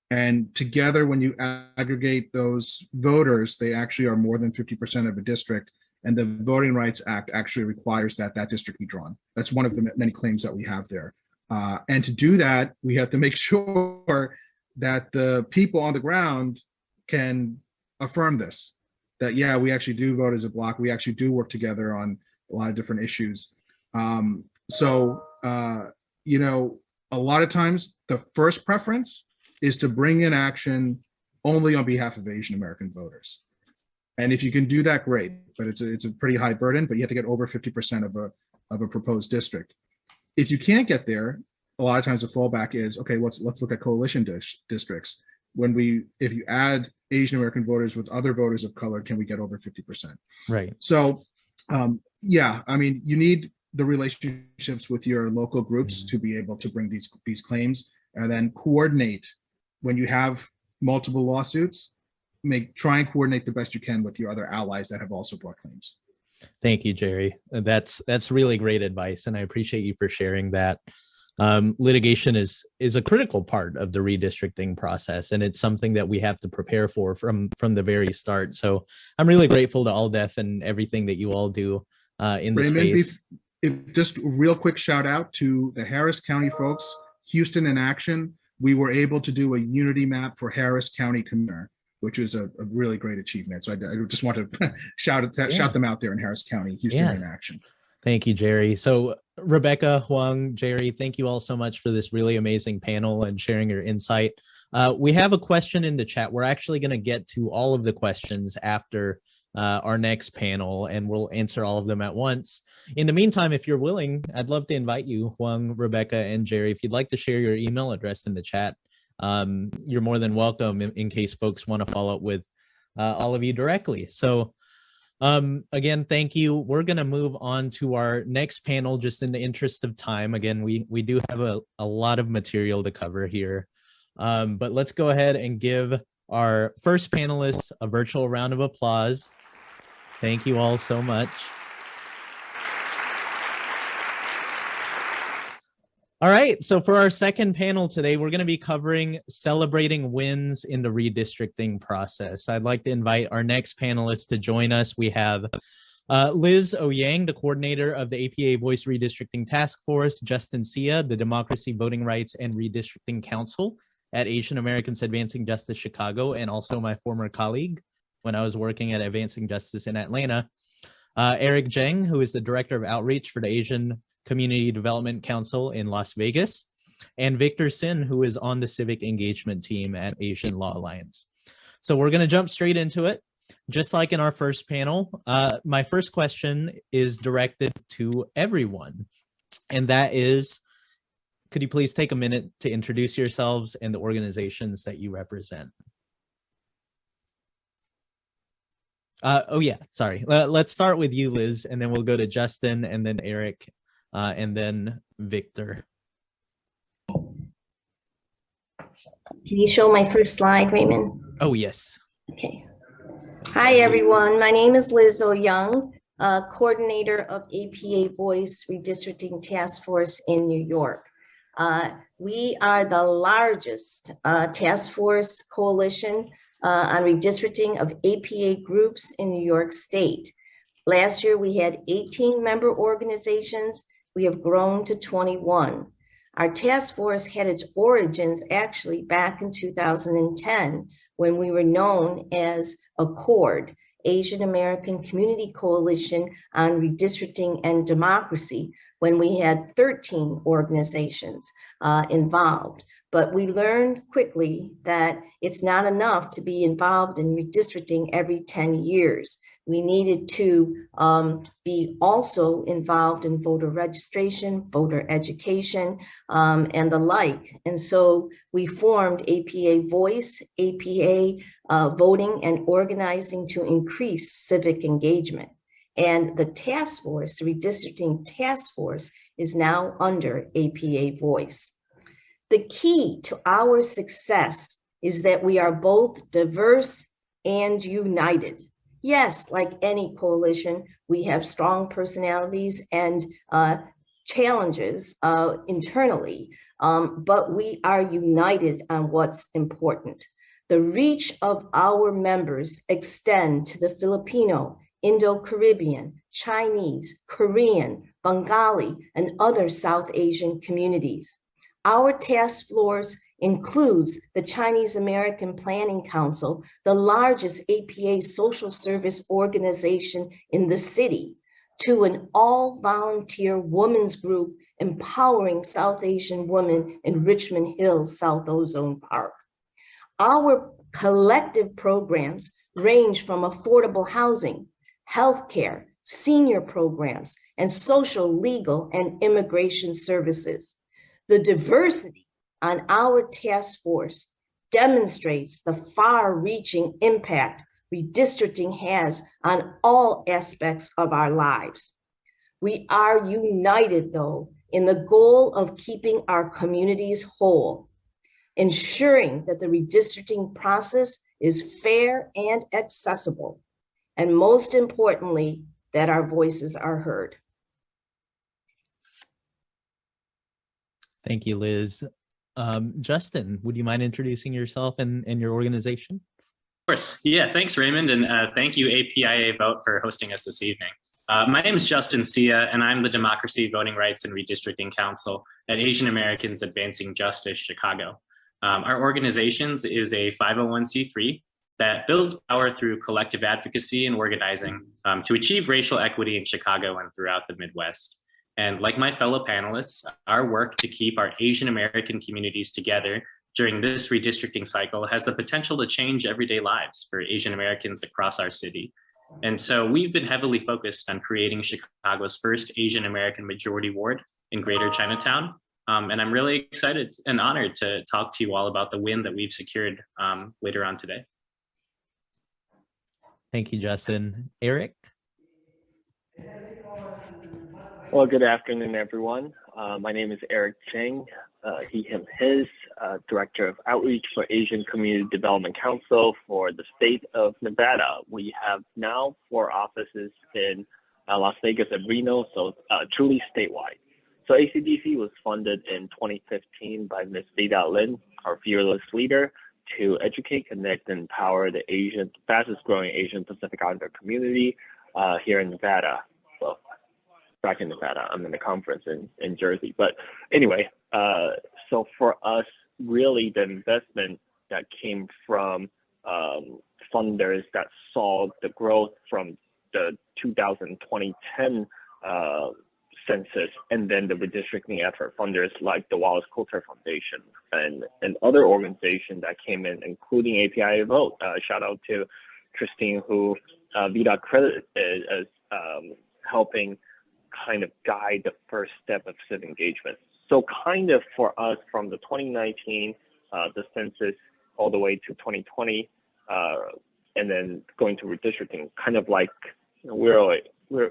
And together, when you aggregate those voters, they actually are more than 50% of a district. And the Voting Rights Act actually requires that that district be drawn. That's one of the many claims that we have there. And to do that, we have to make sure that the people on the ground can affirm this, that, yeah, we actually do vote as a block. We actually do work together on a lot of different issues. A lot of times the first preference is to bring in action only on behalf of Asian American voters. And if you can do that, great, but it's a pretty high burden, but you have to get over 50% of a proposed district. If you can't get there, a lot of times the fallback is, okay, let's look at coalition districts. If you add Asian American voters with other voters of color, can we get over 50%? Right. So, you need the relationships with your local groups to be able to bring these claims, and then coordinate when you have multiple lawsuits. Try and coordinate the best you can with your other allies that have also brought claims. Thank you, Jerry. That's really great advice, and I appreciate you for sharing that. Litigation is a critical part of the redistricting process, and it's something that we have to prepare for from the very start. So I'm really grateful to ALDEF and everything that you all do in the space. Just a real quick shout out to the Harris County folks, Houston in Action. We were able to do a unity map for Harris County Commissioner, which is a really great achievement. So I just want to shout them out there in Harris County, Houston in Action. Thank you, Jerry. So Rebekah, Wang, Jerry, thank you all so much for this really amazing panel and sharing your insight. We have a question in the chat. We're actually going to get to all of the questions after our next panel, and we'll answer all of them at once. In the meantime, if you're willing, I'd love to invite you, Wang, Rebekah, and Jerry, if you'd like to share your email address in the chat. You're more than welcome in case folks want to follow up with all of you directly. So again, thank you. We're going to move on to our next panel just in the interest of time. Again, we do have a lot of material to cover here, but let's go ahead and give our first panelists a virtual round of applause. Thank you all so much. All right, so for our second panel today, we're going to be covering celebrating wins in the redistricting process. I'd like to invite our next panelists to join us. We have Liz Oyang, the coordinator of the APA Voice Redistricting Task Force, Justin Sia, the Democracy, Voting Rights, and Redistricting Council at Asian Americans Advancing Justice Chicago, and also my former colleague when I was working at Advancing Justice in Atlanta. Eric Cheng, who is the Director of Outreach for the Asian Community Development Council in Las Vegas, and Victor Sin, who is on the civic engagement team at Asian Law Alliance. So we're going to jump straight into it. Just like in our first panel, my first question is directed to everyone, and that is, could you please take a minute to introduce yourselves and the organizations that you represent? Let's start with you, Liz, and then we'll go to Justin, and then Eric, and then Victor. Can you show my first slide, Raymond? Oh, yes. Okay. Hi, everyone. My name is Liz Oyang, coordinator of APA Voice Redistricting Task Force in New York. We are the largest task force coalition on redistricting of APA groups in New York State. Last year, we had 18 member organizations. We have grown to 21. Our task force had its origins actually back in 2010, when we were known as ACCORD, Asian American Community Coalition on Redistricting and Democracy, when we had 13 organizations involved. But we learned quickly that it's not enough to be involved in redistricting every 10 years. We needed to be also involved in voter registration, voter education, and the like. And so we formed APA Voice, APA Voting and Organizing to increase civic engagement. And the task force, the redistricting task force, is now under APA Voice. The key to our success is that we are both diverse and united. Yes, like any coalition, we have strong personalities and challenges internally, but we are united on what's important. The reach of our members extend to the Filipino, Indo-Caribbean, Chinese, Korean, Bengali, and other South Asian communities. Our task force includes the Chinese American Planning Council, the largest APA social service organization in the city, to an all-volunteer women's group empowering South Asian women in Richmond Hill, South Ozone Park. Our collective programs range from affordable housing, healthcare, senior programs, and social, legal, and immigration services. The diversity on our task force demonstrates the far-reaching impact redistricting has on all aspects of our lives. We are united, though, in the goal of keeping our communities whole, ensuring that the redistricting process is fair and accessible, and most importantly, that our voices are heard. Thank you, Liz. Justin, would you mind introducing yourself and your organization? Of course. Yeah, thanks, Raymond. And thank you, APIAVote, for hosting us this evening. My name is Justin Sia, and I'm the Democracy, Voting Rights, and Redistricting Council at Asian Americans Advancing Justice, Chicago. Our organization is a 501c3 that builds power through collective advocacy and organizing to achieve racial equity in Chicago and throughout the Midwest. And like my fellow panelists, our work to keep our Asian American communities together during this redistricting cycle has the potential to change everyday lives for Asian Americans across our city. And so we've been heavily focused on creating Chicago's first Asian American majority ward in Greater Chinatown. And I'm really excited and honored to talk to you all about the win that we've secured later on today. Thank you, Justin. Eric? Well, good afternoon, everyone. My name is Eric Cheng, he, him, his, Director of Outreach for Asian Community Development Council for the state of Nevada. We have now 4 offices in Las Vegas and Reno, so truly statewide. So ACDC was funded in 2015 by Ms. Vida Lin, our fearless leader, to educate, connect, and empower the fastest growing Asian Pacific Islander community here in Nevada. Well, back in Nevada, I'm in the conference in Jersey. But anyway, so for us, really the investment that came from funders that saw the growth from the 2010 census, and then the redistricting effort funders like the Wallace Coulter Foundation and other organizations that came in, including APIAVote. Shout out to Christine, who VDOT credited as helping kind of guide the first step of civic engagement. So kind of for us from the 2019, the census all the way to 2020, and then going to redistricting, kind of like we're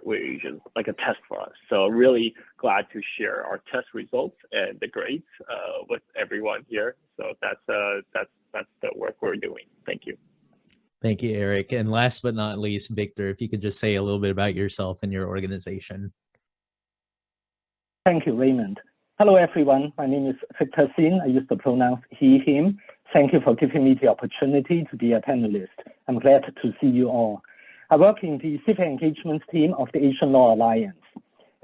Asian, like a test for us. So really glad to share our test results and the grades with everyone here. So that's the work we're doing. Thank you. Thank you, Eric. And last but not least, Victor, if you could just say a little bit about yourself and your organization. Thank you, Raymond. Hello, everyone. My name is Victor Sin. I use the pronouns he, him. Thank you for giving me the opportunity to be a panelist. I'm glad to see you all. I work in the civic engagement team of the Asian Law Alliance.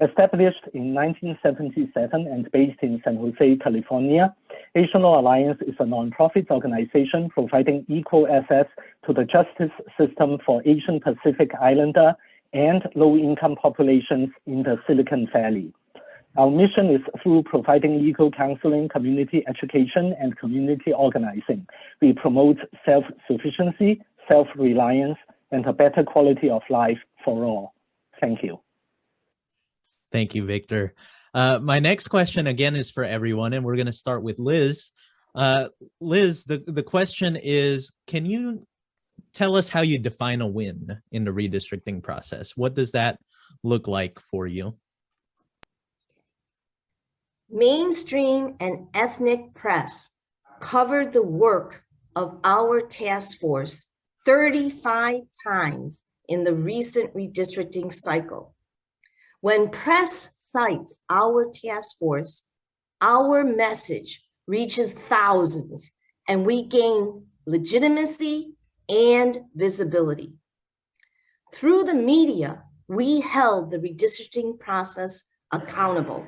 Established in 1977 and based in San Jose, California, Asian Law Alliance is a nonprofit organization providing equal access to the justice system for Asian Pacific Islander and low-income populations in the Silicon Valley. Our mission is through providing legal counseling, community education, and community organizing. We promote self-sufficiency, self-reliance, and a better quality of life for all. Thank you. Thank you, Victor. My next question again is for everyone, and we're going to start with Liz. Liz, the question is, can you tell us how you define a win in the redistricting process. What does that look like for you? Mainstream and ethnic press covered the work of our task force 35 times in the recent redistricting cycle. When press cites our task force, our message reaches thousands and we gain legitimacy and visibility. Through the media, we held the redistricting process accountable.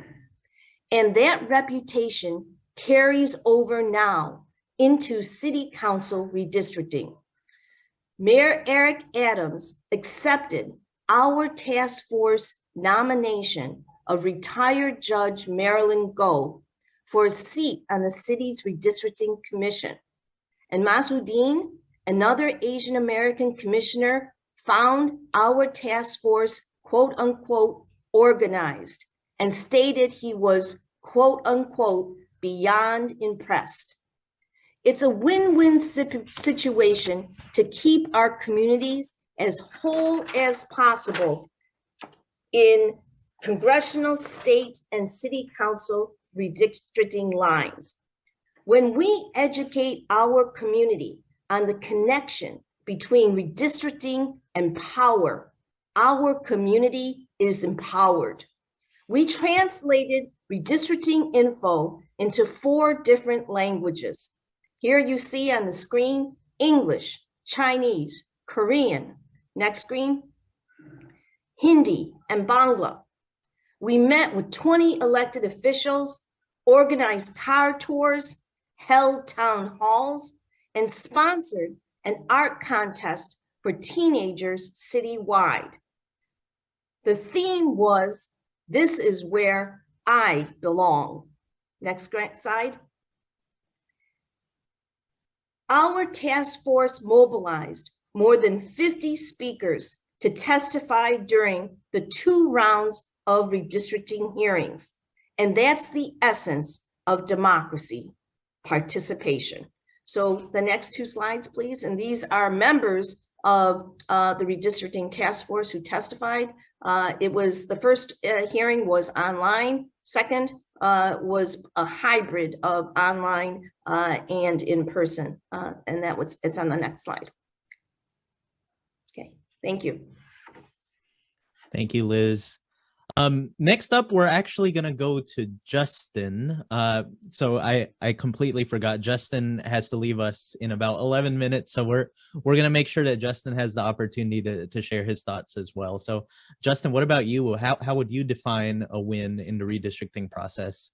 And that reputation carries over now into City Council redistricting. Mayor Eric Adams accepted our task force nomination of retired Judge Marilyn Goh for a seat on the city's redistricting commission. And Masudin, another Asian American commissioner, found our task force, quote unquote, organized and stated he was, quote unquote, beyond impressed. It's a win-win situation to keep our communities as whole as possible in congressional, state, and city council redistricting lines. When we educate our community on the connection between redistricting and power, our community is empowered. We translated redistricting info into 4 different languages. Here you see on the screen, English, Chinese, Korean. Next screen, Hindi and Bangla. We met with 20 elected officials, organized car tours, held town halls, and sponsored an art contest for teenagers citywide. The theme was, "This is where I belong." Next slide. Our task force mobilized more than 50 speakers to testify during the 2 rounds of redistricting hearings. And that's the essence of democracy, participation. So the next 2 slides, please. And these are members of the redistricting task force who testified. It was, the first hearing was online. Second was a hybrid of online and in person. And that was, it's on the next slide. Okay, thank you. Thank you, Liz. Next up, we're actually going to go to Justin. So I completely forgot. Justin has to leave us in about 11 minutes. So we're going to make sure that Justin has the opportunity to share his thoughts as well. So Justin, what about you? How would you define a win in the redistricting process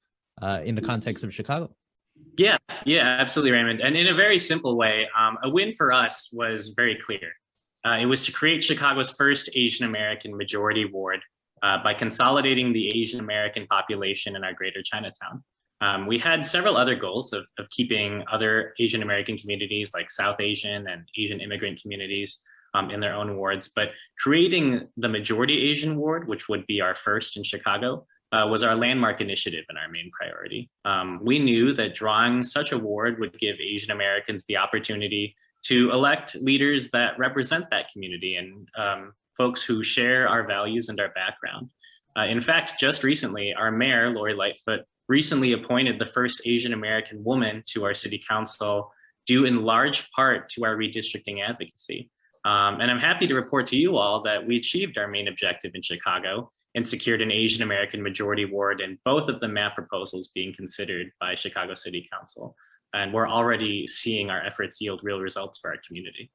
in the context of Chicago? Yeah, absolutely, Raymond. And in a very simple way, a win for us was very clear. It was to create Chicago's first Asian American majority ward by consolidating the Asian American population in our greater Chinatown. We had several other goals of keeping other Asian American communities like South Asian and Asian immigrant communities in their own wards, but creating the majority Asian ward, which would be our first in Chicago, was our landmark initiative and our main priority. We knew that drawing such a ward would give Asian Americans the opportunity to elect leaders that represent that community and folks who share our values and our background. In fact, just recently, our mayor, Lori Lightfoot, recently appointed the first Asian American woman to our city council, due in large part to our redistricting advocacy. And I'm happy to report to you all that we achieved our main objective in Chicago and secured an Asian American majority ward in both of the map proposals being considered by Chicago City Council. And we're already seeing our efforts yield real results for our community.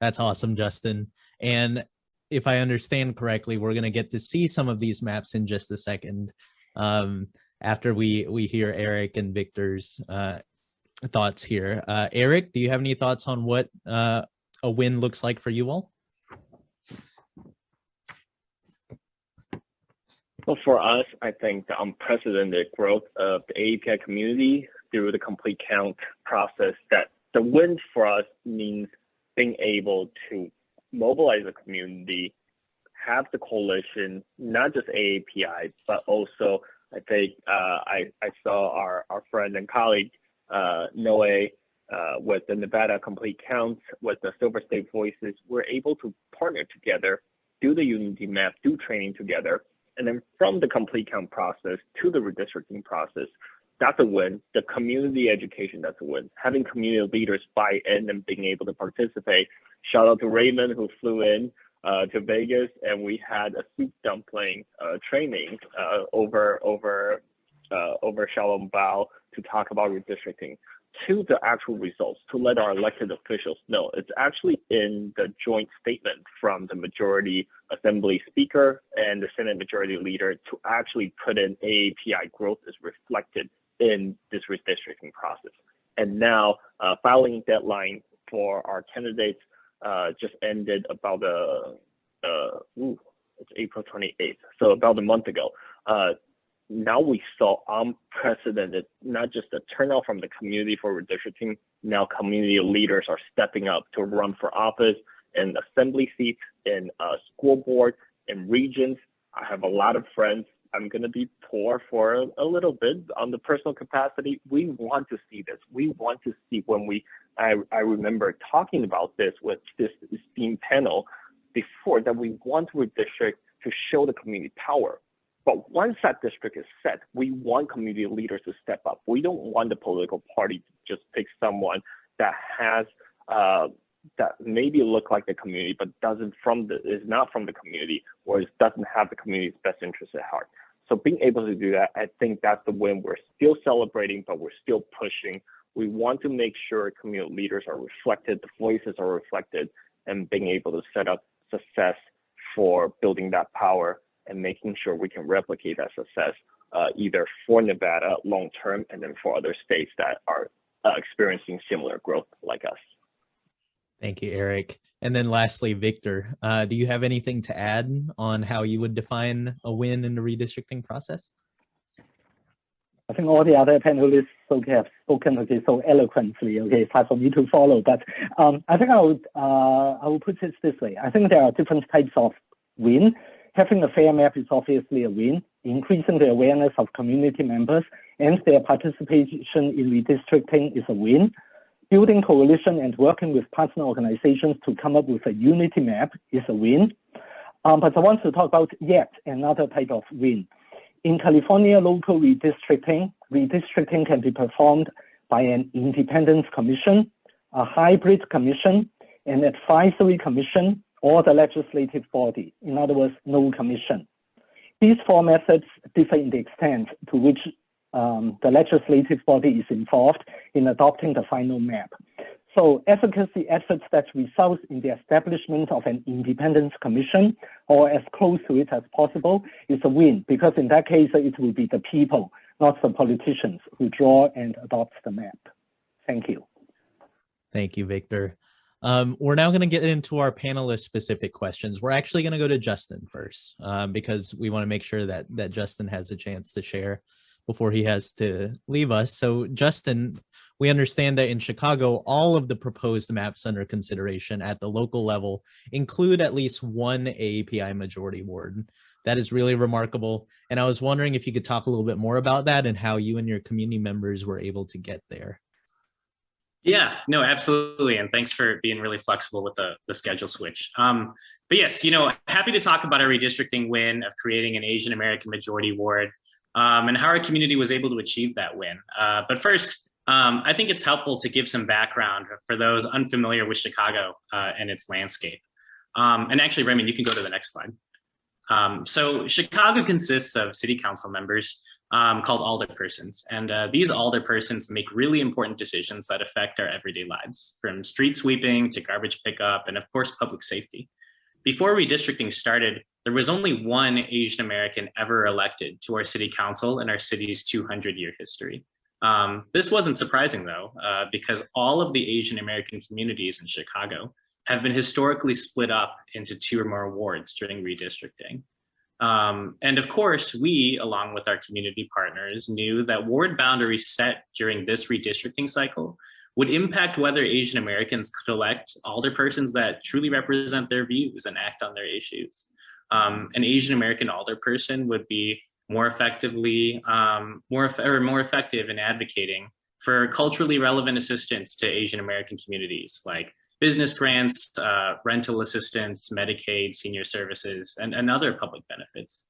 That's awesome, Justin. And if I understand correctly, we're going to get to see some of these maps in just a second after we hear Eric and Victor's thoughts here. Eric, do you have any thoughts on what a win looks like for you all? Well, for us, I think the unprecedented growth of the API community through the complete count process, that the win for us means being able to mobilize the community, have the coalition, not just API, but also I think I saw our friend and colleague, Noe, with the Nevada Complete Counts, with the Silver State Voices, we're able to partner together, do the Unity Map, do training together, and then from the Complete Count process to the redistricting process, that's a win. The community education, that's a win. Having community leaders buy in and being able to participate. Shout out to Raymond who flew in to Vegas, and we had a soup dumpling training over Shalom Bao to talk about redistricting, to the actual results, to let our elected officials know. It's actually in the joint statement from the majority assembly speaker and the Senate majority leader to actually put in AAPI growth is reflected in this redistricting process. And now filing deadline for our candidates just ended about it's April 28th, so about a month ago. Now we saw unprecedented, not just the turnout from the community for redistricting, now community leaders are stepping up to run for office in assembly seats, in school board, in regions. I have a lot of friends. I'm going to be poor for a little bit on the personal capacity. We want to see this. We want to see I remember talking about this with this esteemed panel before, that we want to redistrict to show the community power. But once that district is set, we want community leaders to step up. We don't want the political party to just pick someone that has that maybe look like the community, but is not from the community, or doesn't have the community's best interest at heart. So being able to do that, I think that's the win. We're still celebrating, but we're still pushing. We want to make sure community leaders are reflected, the voices are reflected, and being able to set up success for building that power and making sure we can replicate that success either for Nevada long-term and then for other states that are experiencing similar growth like us. Thank you, Eric. And then lastly, Victor, do you have anything to add on how you would define a win in the redistricting process? I think all the other panelists have spoken so eloquently. It's hard for me to follow, but I think I will put it this way. I think there are different types of win. Having a fair map is obviously a win. Increasing the awareness of community members and their participation in redistricting is a win. Building coalition and working with partner organizations to come up with a unity map is a win. But I want to talk about yet another type of win. In California local redistricting can be performed by an independent commission, a hybrid commission, an advisory commission, or the legislative body. In other words, no commission. These four methods differ in the extent to which the legislative body is involved in adopting the final map. So advocacy efforts that result in the establishment of an independent commission or as close to it as possible is a win, because in that case, it will be the people, not the politicians, who draw and adopt the map. Thank you. Thank you, Victor. We're now going to get into our panelist specific questions. We're actually going to go to Justin first because we want to make sure that Justin has a chance to share before he has to leave us. So Justin, we understand that in Chicago, all of the proposed maps under consideration at the local level include at least one AAPI majority ward. That is really remarkable. And I was wondering if you could talk a little bit more about that and how you and your community members were able to get there. Yeah, no, absolutely. And thanks for being really flexible with the schedule switch. But yes, happy to talk about our redistricting win of creating an Asian American majority ward and how our community was able to achieve that win. But first, I think it's helpful to give some background for those unfamiliar with Chicago and its landscape. And actually, Raymond, you can go to the next slide. So Chicago consists of city council members called alderpersons. And these alderpersons make really important decisions that affect our everyday lives, from street sweeping to garbage pickup and, of course, public safety. Before redistricting started, there was only one Asian American ever elected to our city council in our city's 200-year history. This wasn't surprising, though, because all of the Asian American communities in Chicago have been historically split up into 2 or more wards during redistricting. And of course, we, along with our community partners, knew that ward boundaries set during this redistricting cycle would impact whether Asian Americans could elect alderpersons that truly represent their views and act on their issues. An Asian American alderperson would be more effective in advocating for culturally relevant assistance to Asian American communities, like business grants, rental assistance, Medicaid, senior services, and other public benefits.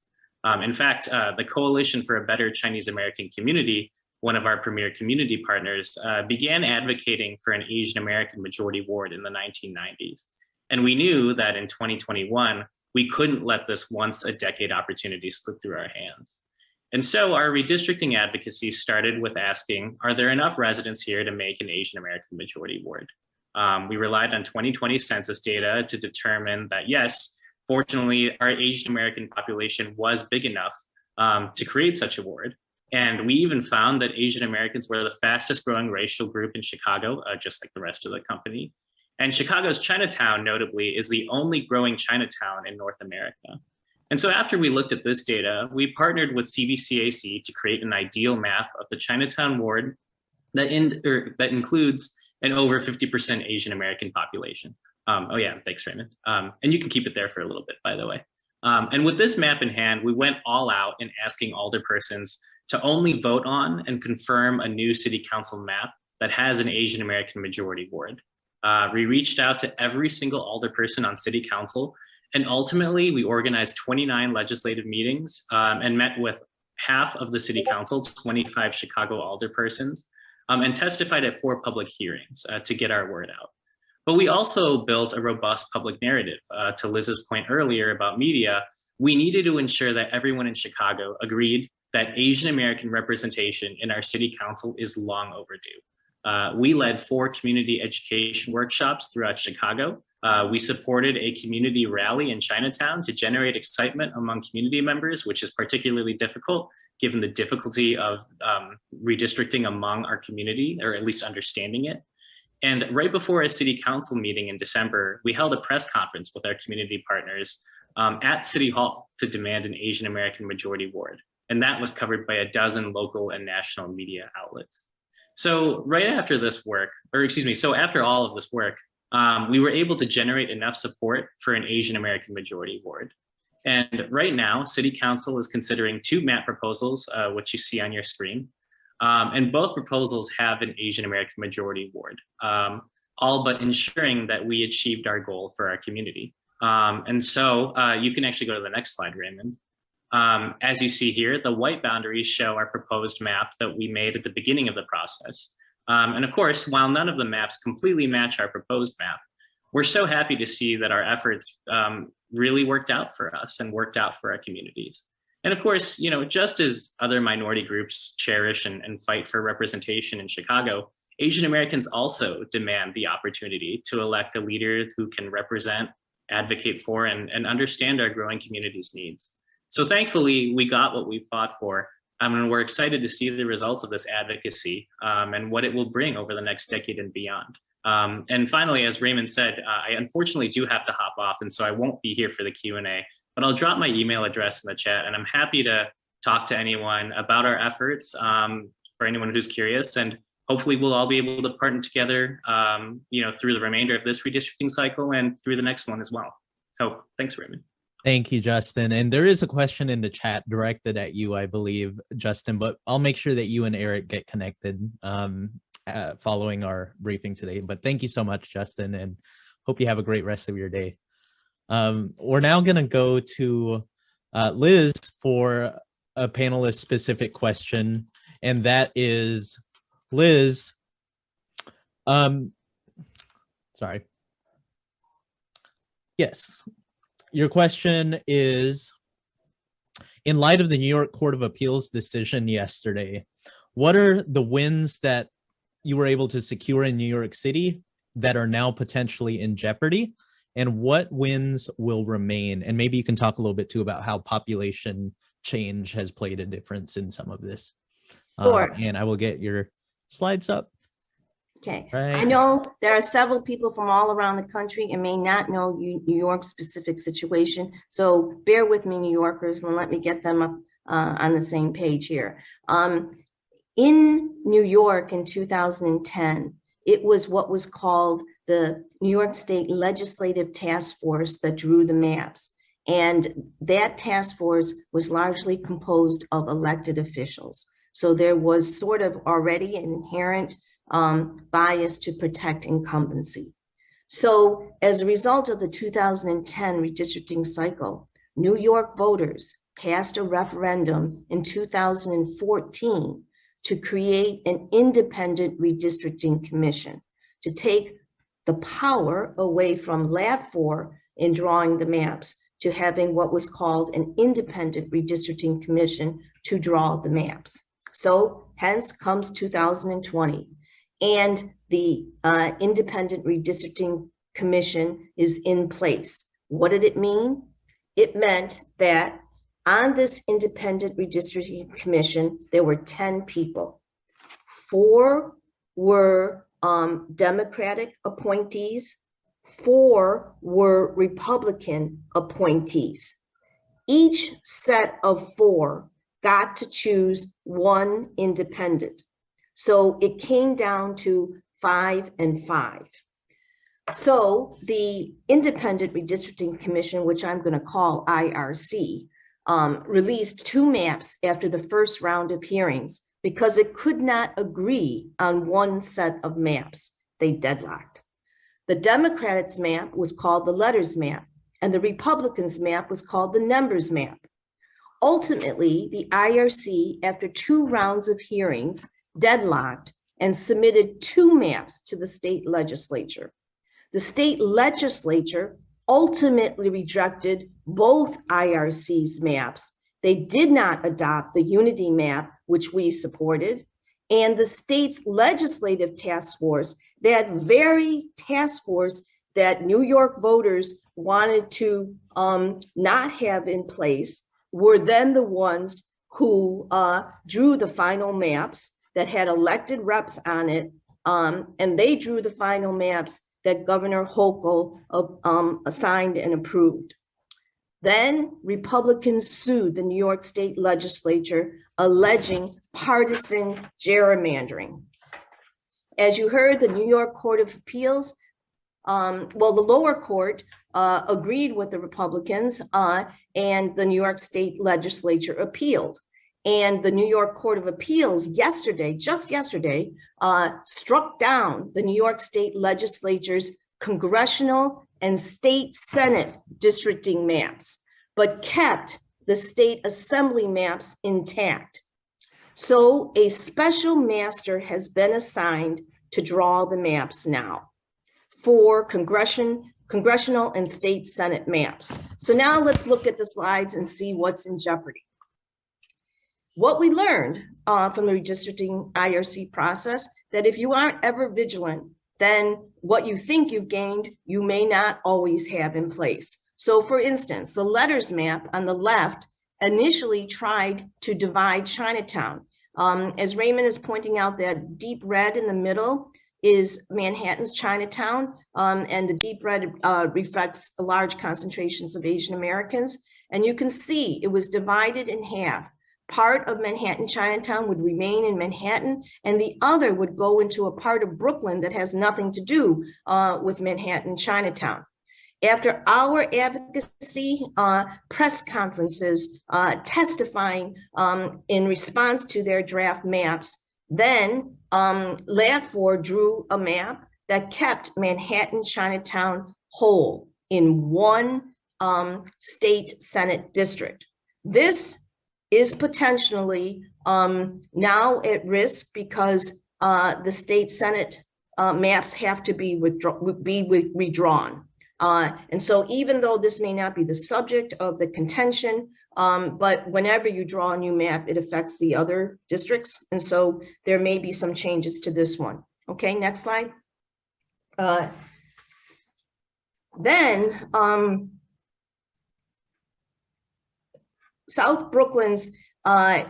In fact, the Coalition for a Better Chinese American Community, one of our premier community partners, began advocating for an Asian American majority ward in the 1990s. And we knew that in 2021, we couldn't let this once a decade opportunity slip through our hands. And so our redistricting advocacy started with asking, are there enough residents here to make an Asian American majority ward? We relied on 2020 census data to determine that, yes, fortunately, our Asian American population was big enough to create such a ward. And we even found that Asian Americans were the fastest growing racial group in Chicago, just like the rest of the company. And Chicago's Chinatown, notably, is the only growing Chinatown in North America. And so after we looked at this data, we partnered with CBCAC to create an ideal map of the Chinatown ward that includes an over 50% Asian American population. Oh yeah, thanks, Raymond. And you can keep it there for a little bit, by the way. And with this map in hand, we went all out in asking alderpersons to only vote on and confirm a new city council map that has an Asian American majority ward. We reached out to every single alderperson on city council, and ultimately we organized 29 legislative meetings and met with half of the city council, 25 Chicago alderpersons, and testified at 4 public hearings to get our word out. But we also built a robust public narrative. To Liz's point earlier about media, we needed to ensure that everyone in Chicago agreed that Asian American representation in our city council is long overdue. We led 4 community education workshops throughout Chicago. We supported a community rally in Chinatown to generate excitement among community members, which is particularly difficult given the difficulty of redistricting among our community, or at least understanding it. And right before a city council meeting in December, we held a press conference with our community partners at City Hall to demand an Asian American majority ward. And that was covered by a dozen local and national media outlets. So right after this work, so after all of this work, we were able to generate enough support for an Asian American majority ward. And right now, City Council is considering 2 map proposals, which you see on your screen. And both proposals have an Asian American majority ward, all but ensuring that we achieved our goal for our community. And so you can actually go to the next slide, Raymond. As you see here, the white boundaries show our proposed map that we made at the beginning of the process. And of course, while none of the maps completely match our proposed map, we're so happy to see that our efforts really worked out for us and worked out for our communities. And of course, you know, just as other minority groups cherish and fight for representation in Chicago, Asian Americans also demand the opportunity to elect a leader who can represent, advocate for, and understand our growing community's needs. So thankfully, we got what we fought for, and we're excited to see the results of this advocacy and what it will bring over the next decade and beyond. And finally, as Raymond said, I unfortunately do have to hop off, and so I won't be here for the Q&A, but I'll drop my email address in the chat, and I'm happy to talk to anyone about our efforts for anyone who's curious, and hopefully we'll all be able to partner together you know, through the remainder of this redistricting cycle and through the next one as well. So thanks, Raymond. Thank you, Justin. And there is a question in the chat directed at you, I believe, Justin, but I'll make sure that you and Eric get connected following our briefing today. But thank you so much, Justin, and hope you have a great rest of your day. We're now going to go to Liz for a panelist specific question, and that is, Liz, sorry. Yes. Your question is, in light of the New York Court of Appeals decision yesterday, what are the wins that you were able to secure in New York City that are now potentially in jeopardy? And what wins will remain? And maybe you can talk a little bit too about how population change has played a difference in some of this. Sure. And I will get your slides up. Okay, Right. I know there are several people from all around the country and may not know New York's specific situation. So bear with me, New Yorkers, and let me get them up on the same page here. In New York in 2010, it was what was called the New York State Legislative Task Force that drew the maps. And that task force was largely composed of elected officials. So there was sort of already an inherent bias to protect incumbency. So as a result of the 2010 redistricting cycle, New York voters passed a referendum in 2014 to create an independent redistricting commission to take the power away from LAD4 in drawing the maps to having what was called an independent redistricting commission to draw the maps. So hence comes 2020. And the independent redistricting commission is in place. What did it mean? It meant that on this independent redistricting commission, there were 10 people. 4 were Democratic appointees, 4 were Republican appointees. Each set of 4 got to choose 1 independent. So it came down to 5 and 5. So the Independent Redistricting Commission, which I'm going to call IRC, released 2 maps after the first round of hearings because it could not agree on 1 set of maps. They deadlocked. The Democrats' map was called the letters map, and the Republicans' map was called the numbers map. Ultimately, the IRC, after 2 rounds of hearings, deadlocked and submitted 2 maps to the state legislature. The state legislature ultimately rejected both IRC's maps. They did not adopt the unity map, which we supported, and the state's legislative task force, that very task force that New York voters wanted to not have in place, were then the ones who drew the final maps that had elected reps on it, and they drew the final maps that Governor Hochul assigned and approved. Then Republicans sued the New York State Legislature, alleging partisan gerrymandering. As you heard, the New York Court of Appeals, the lower court agreed with the Republicans, and the New York State Legislature appealed. And the New York Court of Appeals just yesterday, struck down the New York State Legislature's congressional and state Senate districting maps, but kept the state assembly maps intact. So a special master has been assigned to draw the maps now for congressional and state Senate maps. So now let's look at the slides and see what's in jeopardy. What we learned from the redistricting IRC process, that if you aren't ever vigilant, then what you think you've gained, you may not always have in place. So for instance, the letters map on the left initially tried to divide Chinatown. As Raymond is pointing out, that deep red in the middle is Manhattan's Chinatown, and the deep red reflects large concentrations of Asian Americans. And you can see it was divided in half. Part of Manhattan Chinatown would remain in Manhattan, and the other would go into a part of Brooklyn that has nothing to do with Manhattan Chinatown. After our advocacy, press conferences, testifying in response to their draft maps, then LAD4 drew a map that kept Manhattan Chinatown whole in 1 state Senate district. This is potentially now at risk because the state Senate maps have to be redrawn. And so even though this may not be the subject of the contention, but whenever you draw a new map, it affects the other districts. And so there may be some changes to this one. Okay, next slide. South Brooklyn's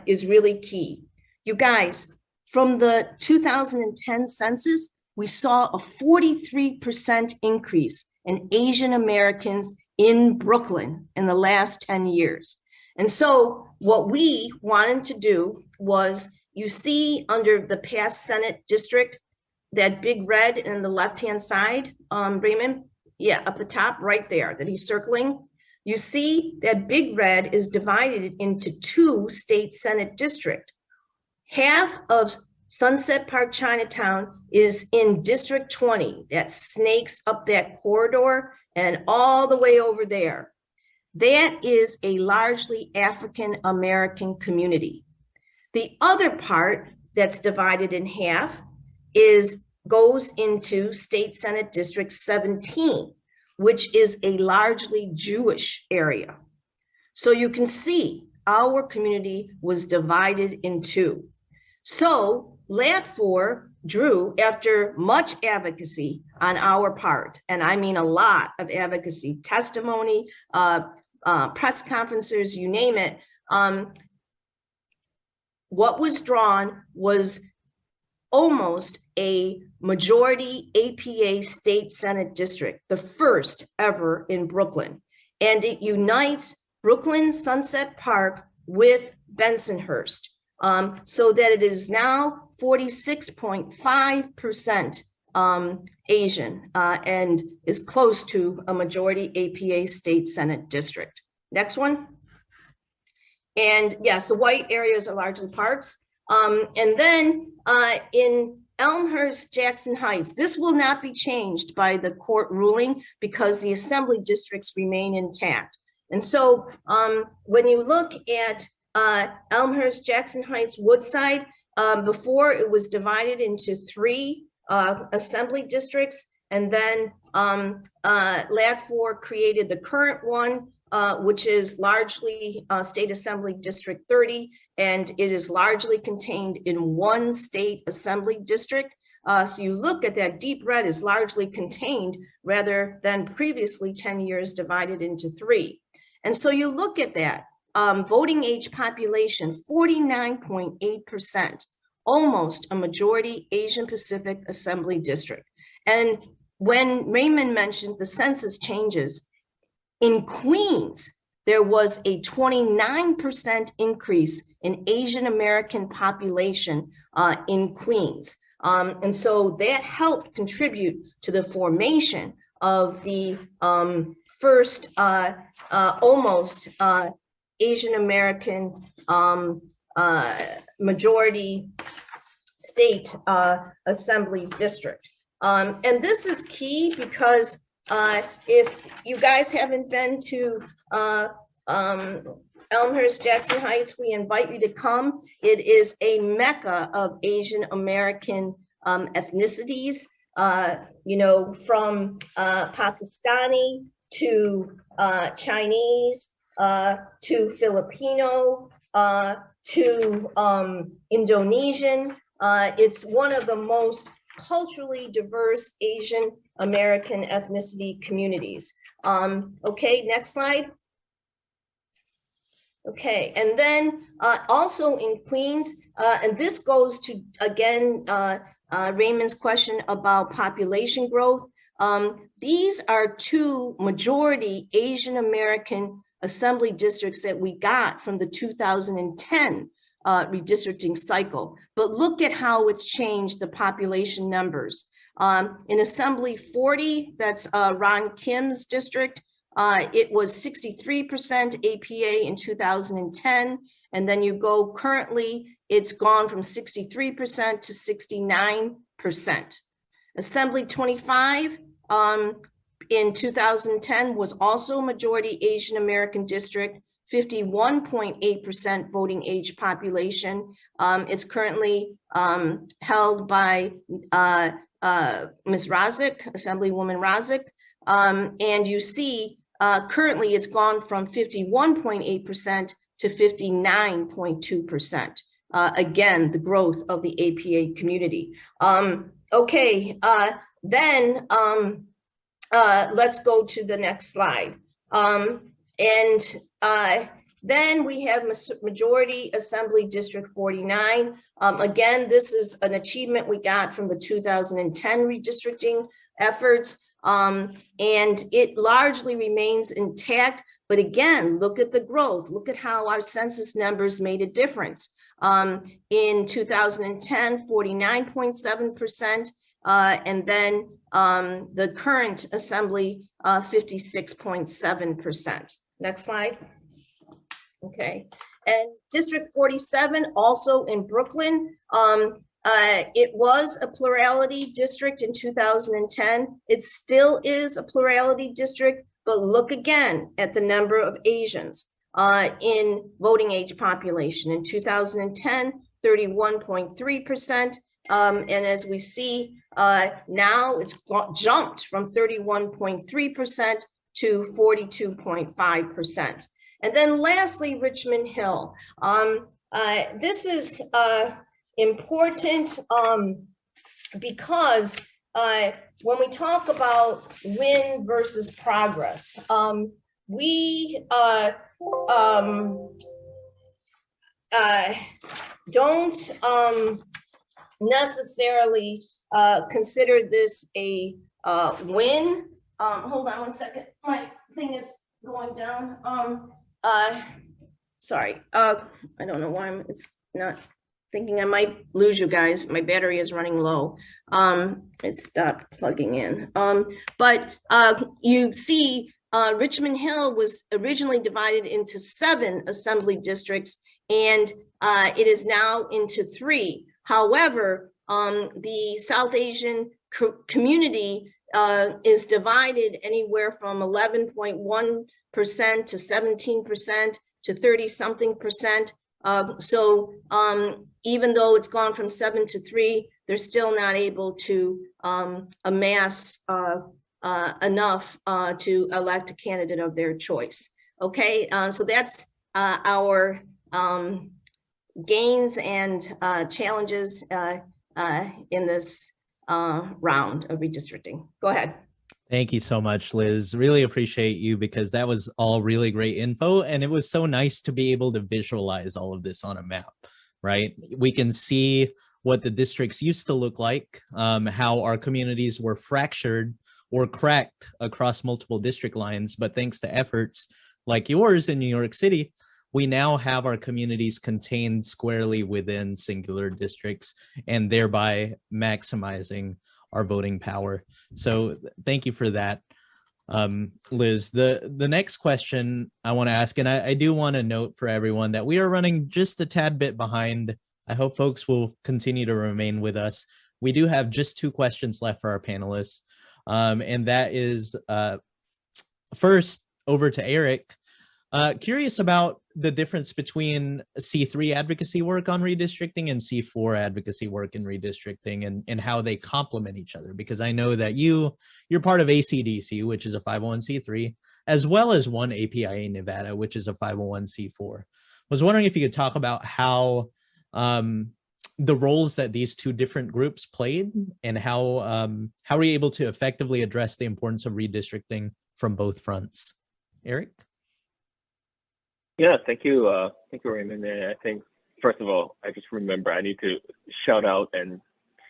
is really key. You guys, from the 2010 census, we saw a 43% increase in Asian Americans in Brooklyn in the last 10 years. And so what we wanted to do was, you see under the past Senate district, that big red in the left-hand side, Raymond, yeah, up the top right there that he's circling. You see that big red is divided into 2 state Senate districts. Half of Sunset Park Chinatown is in District 20, that snakes up that corridor and all the way over there. That is a largely African American community. The other part that's divided in half goes into State Senate District 17, which is a largely Jewish area. So you can see our community was divided in two. So LAT4 drew, after much advocacy on our part, and I mean a lot of advocacy, testimony, press conferences, you name it, what was drawn was almost a majority APA State Senate district, the first ever in Brooklyn. And it unites Brooklyn Sunset Park with Bensonhurst, so that it is now 46.5% Asian and is close to a majority APA State Senate district. Next one. And yes, the white areas are largely parks. And then in Elmhurst, Jackson Heights, this will not be changed by the court ruling because the assembly districts remain intact. And so when you look at Elmhurst, Jackson Heights, Woodside, before it was divided into 3 assembly districts, and then LAT4 created the current one, which is largely State Assembly District 30, and it is largely contained in 1 state assembly district. So you look at that deep red is largely contained rather than previously 10 years divided into 3. And so you look at that voting age population, 49.8%, almost a majority Asian Pacific Assembly District. And when Raymond mentioned the census changes, in Queens, there was a 29% increase in Asian American population in Queens. And so that helped contribute to the formation of the first almost Asian American majority state assembly district. And this is key because if you guys haven't been to Elmhurst, Jackson Heights, we invite you to come. It is a mecca of Asian American ethnicities, you know, from Pakistani to Chinese to Filipino to Indonesian. It's one of the most culturally diverse Asian American ethnicity communities. Okay, next slide. Okay, and then also in Queens, and this goes to, again, Raymond's question about population growth. These are 2 majority Asian American assembly districts that we got from the 2010 redistricting cycle. But look at how it's changed the population numbers. In Assembly 40, that's Ron Kim's district, it was 63% APA in 2010. And then you go currently, it's gone from 63% to 69%. Assembly 25 in 2010 was also majority Asian American district, 51.8% voting age population. It's currently held by Ms. Razik, Assemblywoman Razik. And you see currently it's gone from 51.8% to 59.2%. Again, the growth of the APA community. Okay, then let's go to the next slide. Then we have Majority Assembly District 49. Again, this is an achievement we got from the 2010 redistricting efforts, and it largely remains intact. But again, look at the growth. Look at how our census numbers made a difference. In 2010, 49.7%, and then the current assembly, 56.7%. Next slide. Okay, And District 47, also in Brooklyn, it was a plurality district in 2010. It still is a plurality district, but look again at the number of Asians in voting age population. In 2010, 31.3%. And as we see now, it's jumped from 31.3% to 42.5%. And then lastly, Richmond Hill. This is important because when we talk about win versus progress, we don't necessarily consider this a win. Hold on one second. My thing is going down. Sorry. I don't know why it's not thinking. I might lose you guys. My battery is running low. It stopped plugging in. But you see, Richmond Hill was originally divided into 7 assembly districts, and it is now into 3. However, the South Asian community is divided anywhere from 11.1% to 17% to 30-something%. So even though it's gone from 7 to 3, they're still not able to amass enough to elect a candidate of their choice. Okay, so that's our gains and challenges in this round of redistricting. Go ahead. Thank you so much, Liz. Really appreciate you, because that was all really great info. And it was so nice to be able to visualize all of this on a map, right? We can see what the districts used to look like, how our communities were fractured or cracked across multiple district lines. But thanks to efforts like yours in New York City, we now have our communities contained squarely within singular districts, and thereby maximizing our voting power. So thank you for that, Liz. The next question I want to ask, and I do want to note for everyone that we are running just a tad bit behind. I hope folks will continue to remain with us. We do have just 2 questions left for our panelists. And that is first over to Eric. Curious about the difference between C3 advocacy work on redistricting and C4 advocacy work in redistricting, and how they complement each other, because I know that you're part of ACDC, which is a 501c3, as well as one APIA Nevada, which is a 501c4. I was wondering if you could talk about how the roles that these 2 different groups played, and how were you able to effectively address the importance of redistricting from both fronts? Eric? Yeah, thank you, Raymond. And I think, first of all, I just remember I need to shout out and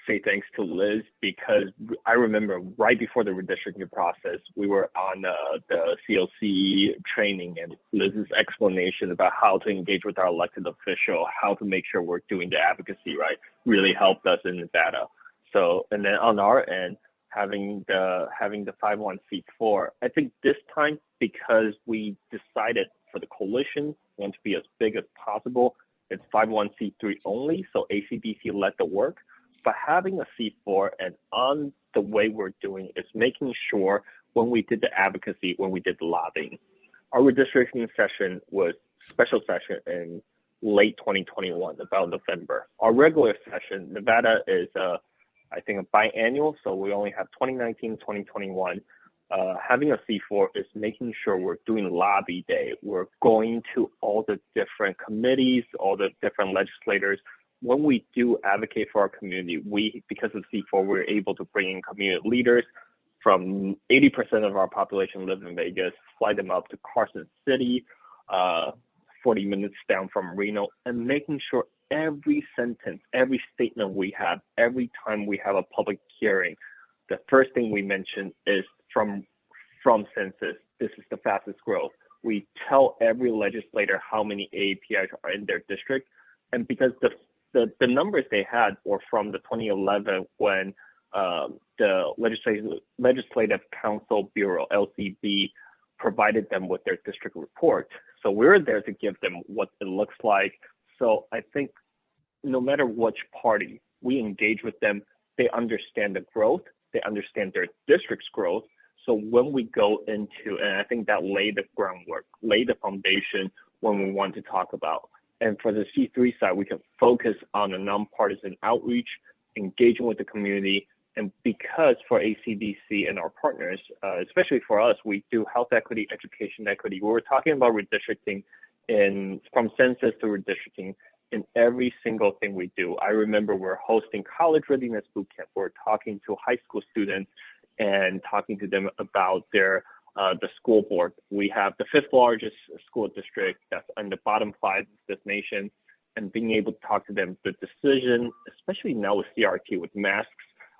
say thanks to Liz, because I remember right before the redistricting process, we were on the CLC training, and Liz's explanation about how to engage with our elected official, how to make sure we're doing the advocacy right, really helped us in Nevada. So, and then on our end, having the 501c4, I think this time, because we decided for the coalition want to be as big as possible, it's 501c3 only, so ACDC led the work. But having a C4 and on the way we're doing is making sure when we did the advocacy, when we did the lobbying, our redistricting session was special session in late 2021, about November. Our regular session, Nevada is I think a biannual, so we only have 2019, 2021. Having a C4 is making sure we're doing lobby day. We're going to all the different committees, all the different legislators. When we do advocate for our community, because of C4, we're able to bring in community leaders from 80% of our population live in Vegas, fly them up to Carson City, 40 minutes down from Reno, and making sure every sentence, every statement we have, every time we have a public hearing, the first thing we mention is from census. This is the fastest growth. We tell every legislator how many APIs are in their district, and because the numbers they had were from the 2011 when the Legislative Council Bureau, LCB, provided them with their district report. So we're there to give them what it looks like. So I think no matter which party we engage with them, they understand the growth, they understand their district's growth. So when we go into, and I think that lay the groundwork, lay the foundation when we want to talk about. And for the C3 side, we can focus on a nonpartisan outreach, engaging with the community. And because for ACDC and our partners, especially for us, we do health equity, education equity. We were talking about redistricting from census to redistricting in every single thing we do. I remember we're hosting college readiness boot camp. We're talking to high school students and talking to them about their the school board. We have the 5th largest school district that's in the bottom 5 of this nation, and being able to talk to them, the decision, especially now with CRT, with masks,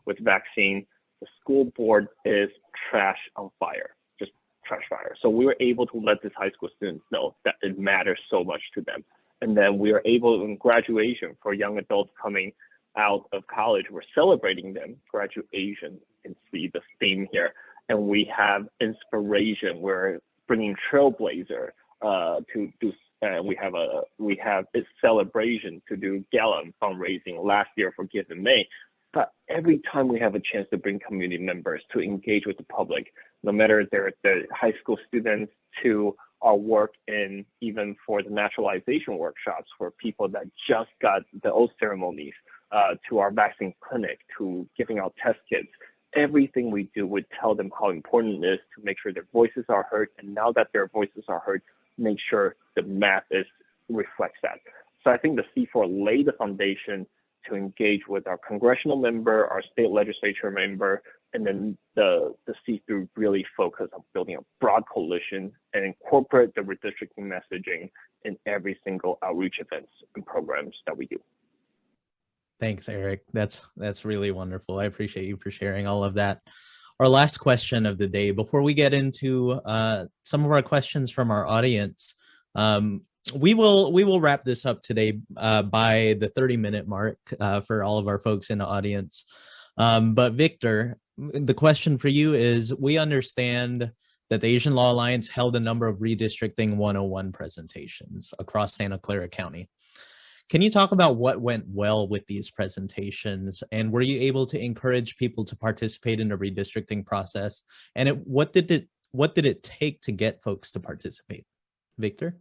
with vaccine, the school board is trash on fire, just trash fire. So we were able to let these high school students know that it matters so much to them. And then we are able, in graduation, for young adults coming out of college, we're celebrating them, graduation, and see the theme here. And we have inspiration. We're bringing Trailblazer to do. We have this celebration to do gala fundraising last year for Give in May. But every time we have a chance to bring community members to engage with the public, no matter they're the high school students to our work in even for the naturalization workshops for people that just got the oath ceremonies, to our vaccine clinic, to giving out test kits. Everything we do would tell them how important it is to make sure their voices are heard. And now that their voices are heard, make sure the map reflects that. So I think the C4 laid the foundation to engage with our congressional member, our state legislature member, and then the C3 really focus on building a broad coalition and incorporate the redistricting messaging in every single outreach events and programs that we do. Thanks, Eric. That's really wonderful. I appreciate you for sharing all of that. Our last question of the day, before we get into some of our questions from our audience, we will wrap this up today by the 30-minute mark for all of our folks in the audience. But Victor, the question for you is, we understand that the Asian Law Alliance held a number of Redistricting 101 presentations across Santa Clara County. Can you talk about what went well with these presentations, and were you able to encourage people to participate in the redistricting process? And what did it take to get folks to participate? Victor?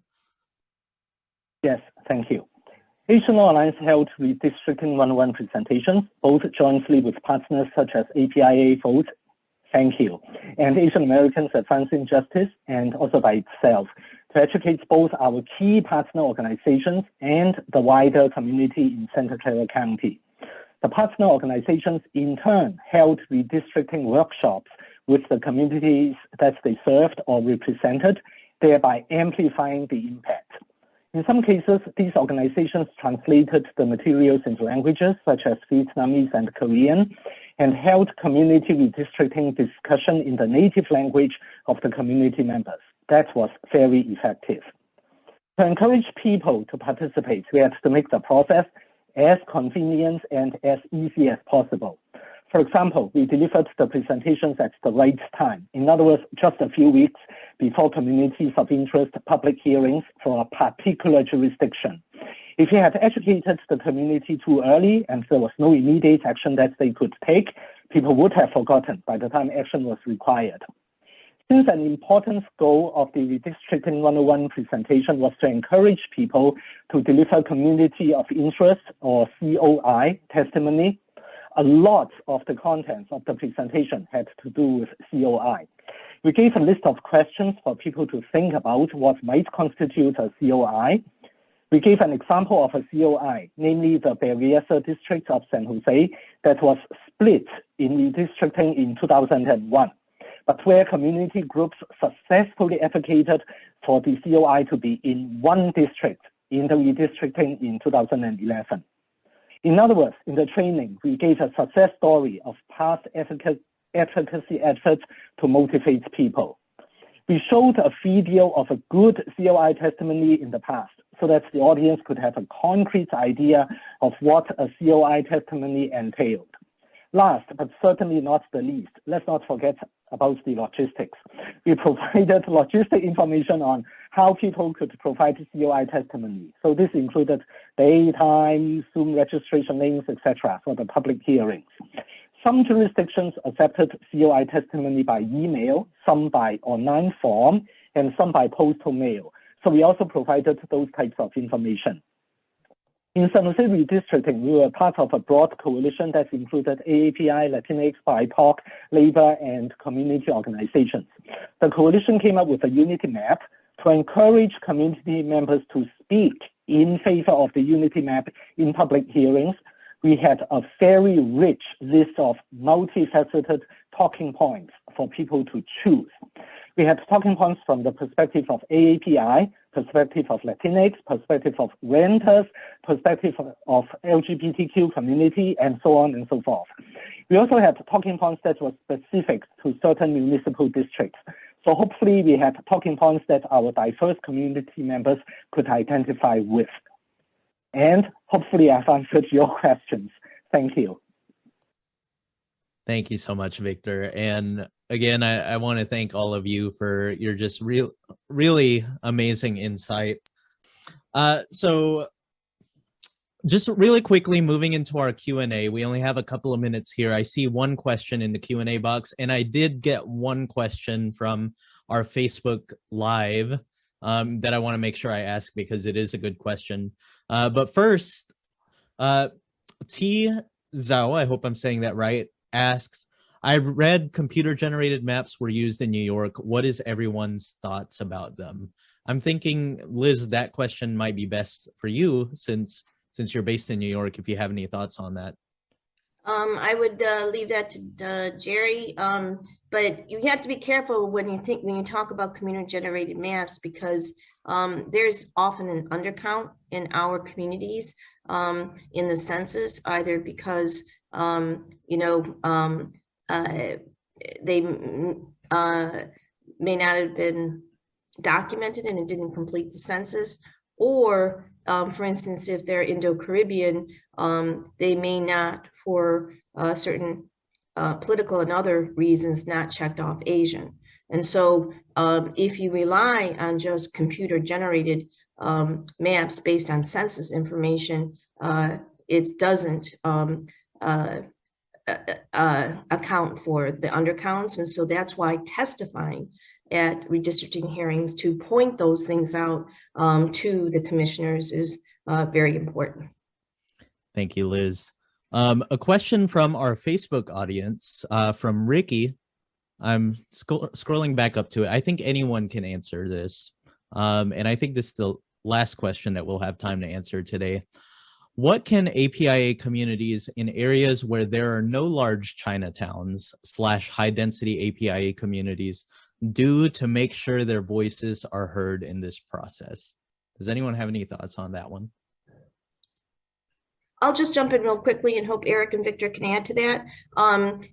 Yes, thank you. Asian Law Alliance held Redistricting 101 presentations, both jointly with partners such as APIAVote, thank you, and Asian Americans Advancing Justice, and also by itself, to educate both our key partner organizations and the wider community in Santa Clara County. The partner organizations in turn held redistricting workshops with the communities that they served or represented, thereby amplifying the impact. In some cases, these organizations translated the materials into languages such as Vietnamese and Korean, and held community redistricting discussion in the native language of the community members. That was very effective. To encourage people to participate, we had to make the process as convenient and as easy as possible. For example, we delivered the presentations at the right time. In other words, just a few weeks before communities of interest public hearings for a particular jurisdiction. If we had educated the community too early and there was no immediate action that they could take, people would have forgotten by the time action was required. Since an important goal of the Redistricting 101 presentation was to encourage people to deliver community of interest or COI testimony, a lot of the contents of the presentation had to do with COI. We gave a list of questions for people to think about what might constitute a COI. We gave an example of a COI, namely the Berryessa district of San Jose, that was split in redistricting in 2001, but where community groups successfully advocated for the COI to be in one district in the redistricting in 2011. In other words, in the training, we gave a success story of past advocacy efforts to motivate people. We showed a video of a good COI testimony in the past so that the audience could have a concrete idea of what a COI testimony entailed. Last, but certainly not the least, let's not forget about the logistics. We provided logistic information on how people could provide COI testimony. So this included daytime, Zoom registration links, etc. for the public hearings. Some jurisdictions accepted COI testimony by email, some by online form, and some by postal mail. So we also provided those types of information. In San Jose redistricting, we were part of a broad coalition that included AAPI, Latinx, BIPOC, labor, and community organizations. The coalition came up with a unity map to encourage community members to speak in favor of the unity map in public hearings. We had a very rich list of multifaceted talking points for people to choose. We had talking points from the perspective of AAPI, perspective of Latinx, perspective of renters, perspective of LGBTQ community, and so on and so forth. We also had talking points that were specific to certain municipal districts. So hopefully we had talking points that our diverse community members could identify with. And hopefully I've answered your questions. Thank you. Thank you so much, Victor. And again, I want to thank all of you for your just really amazing insight. So just really quickly moving into our Q&A, we only have a couple of minutes here. I see one question in the Q&A box, and I did get one question from our Facebook Live that I want to make sure I ask because it is a good question. But first, T. Zhao, I hope I'm saying that right, asks, I've read computer-generated maps were used in New York. What is everyone's thoughts about them? I'm thinking, Liz, that question might be best for you since you're based in New York, if you have any thoughts on that. I would leave that to Jerry, but you have to be careful when you talk about computer-generated maps because there's often an undercount in our communities in the census, either because they may not have been documented and it didn't complete the census, or for instance, if they're Indo-Caribbean, they may not, for certain political and other reasons, not checked off Asian. And so if you rely on just computer-generated maps based on census information, it doesn't account for the undercounts. And so that's why testifying at redistricting hearings to point those things out to the commissioners is very important. Thank you, Liz. A question from our Facebook audience from Ricky. I'm scrolling back up to it. I think anyone can answer this. And I think this is the last question that we'll have time to answer today. What can APIA communities in areas where there are no large Chinatowns / high density APIA communities do to make sure their voices are heard in this process? Does anyone have any thoughts on that one? I'll just jump in real quickly and hope Eric and Victor can add to that.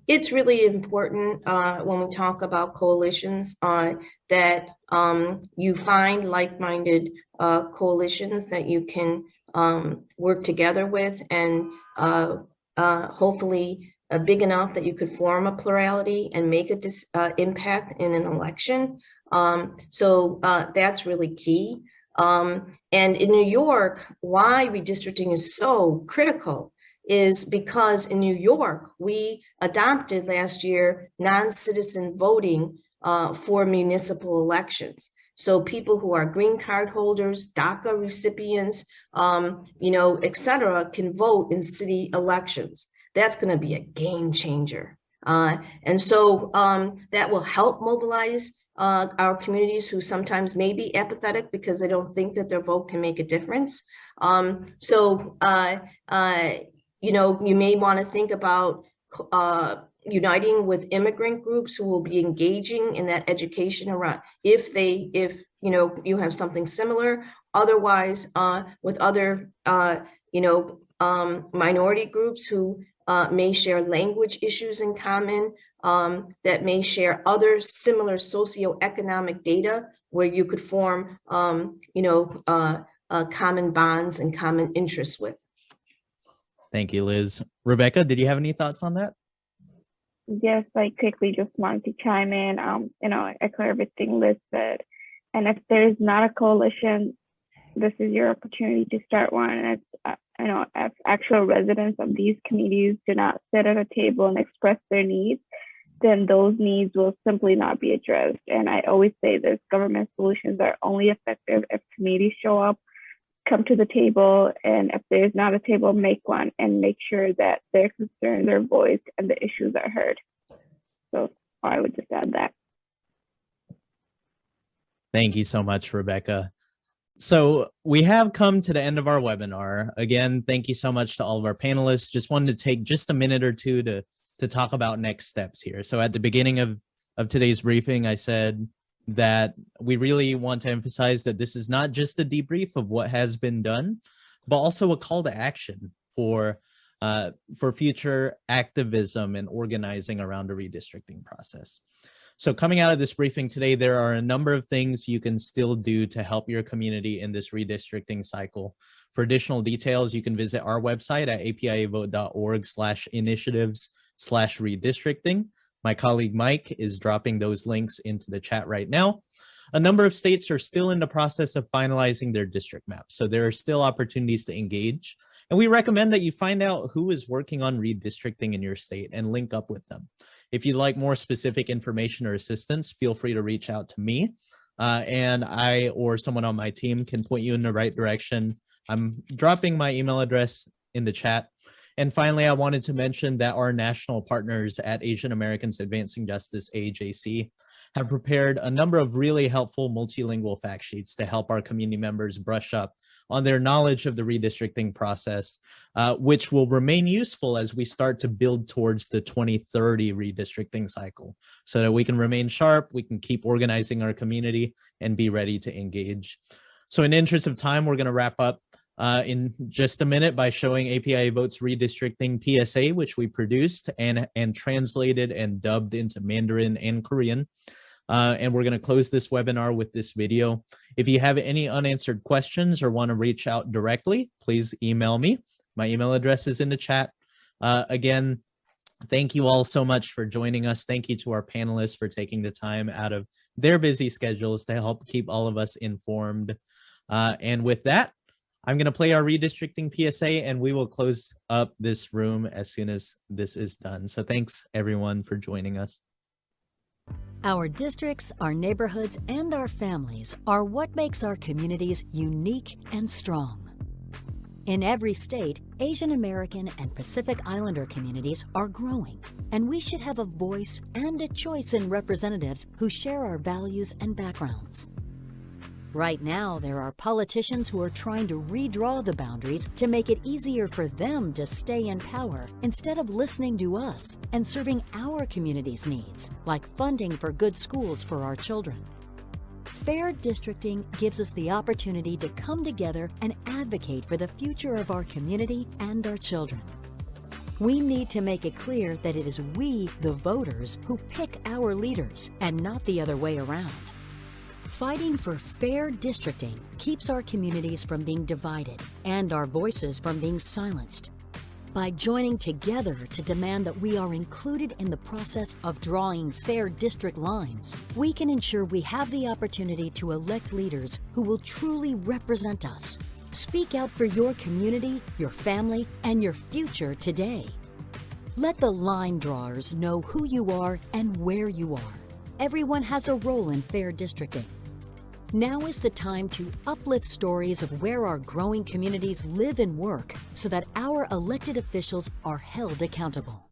It's really important when we talk about coalitions that you find like-minded coalitions that you can work together with, and hopefully big enough that you could form a plurality and make a impact in an election. So that's really key. And in New York, why redistricting is so critical is because in New York, we adopted last year non-citizen voting for municipal elections. So people who are green card holders, DACA recipients, et cetera, can vote in city elections. That's going to be a game changer. And so that will help mobilize our communities who sometimes may be apathetic because they don't think that their vote can make a difference. You may want to think about uniting with immigrant groups who will be engaging in that education around if you have something similar. Otherwise, with other minority groups who may share language issues in common, that may share other similar socioeconomic data where you could form common bonds and common interests with. Thank you, Liz. Rebekah, did you have any thoughts on that? Yes, I quickly just wanted to chime in, echo everything Liz said. And if there's not a coalition, this is your opportunity to start one. And it's, if actual residents of these communities do not sit at a table and express their needs, then those needs will simply not be addressed. And I always say this, government solutions are only effective if communities show up, come to the table, and if there's not a table, make one and make sure that their concerns are voiced and the issues are heard. So I would just add that. Thank you so much, Rebekah. So we have come to the end of our webinar. Again, thank you so much to all of our panelists. Just wanted to take just a minute or two to talk about next steps here. So at the beginning of today's briefing, I said that we really want to emphasize that this is not just a debrief of what has been done, but also a call to action for future activism and organizing around the redistricting process. So coming out of this briefing today, there are a number of things you can still do to help your community in this redistricting cycle. For additional details, you can visit our website at apiavote.org/initiatives/redistricting. My colleague Mike is dropping those links into the chat right now. A number of states are still in the process of finalizing their district maps, so there are still opportunities to engage. And we recommend that you find out who is working on redistricting in your state and link up with them. If you'd like more specific information or assistance, feel free to reach out to me, and I or someone on my team can point you in the right direction. I'm dropping my email address in the chat. And finally, I wanted to mention that our national partners at Asian Americans Advancing Justice, AAJC, have prepared a number of really helpful multilingual fact sheets to help our community members brush up on their knowledge of the redistricting process, which will remain useful as we start to build towards the 2030 redistricting cycle, so that we can remain sharp, we can keep organizing our community and be ready to engage. So in the interest of time, we're going to wrap up in just a minute by showing APIAVote's redistricting PSA, which we produced and translated and dubbed into Mandarin and Korean. And we're going to close this webinar with this video. If you have any unanswered questions or want to reach out directly, please email me. My email address is in the chat. Again, thank you all so much for joining us. Thank you to our panelists for taking the time out of their busy schedules to help keep all of us informed. And with that, I'm going to play our redistricting PSA, and we will close up this room as soon as this is done. So thanks everyone for joining us. Our districts, our neighborhoods, and our families are what makes our communities unique and strong. In every state, Asian American and Pacific Islander communities are growing, and we should have a voice and a choice in representatives who share our values and backgrounds. Right now, there are politicians who are trying to redraw the boundaries to make it easier for them to stay in power instead of listening to us and serving our community's needs, like funding for good schools for our children. Fair districting gives us the opportunity to come together and advocate for the future of our community and our children. We need to make it clear that it is we, the voters, who pick our leaders and not the other way around. Fighting for fair districting keeps our communities from being divided and our voices from being silenced. By joining together to demand that we are included in the process of drawing fair district lines, we can ensure we have the opportunity to elect leaders who will truly represent us. Speak out for your community, your family, and your future today. Let the line drawers know who you are and where you are. Everyone has a role in fair districting. Now is the time to uplift stories of where our growing communities live and work so that our elected officials are held accountable.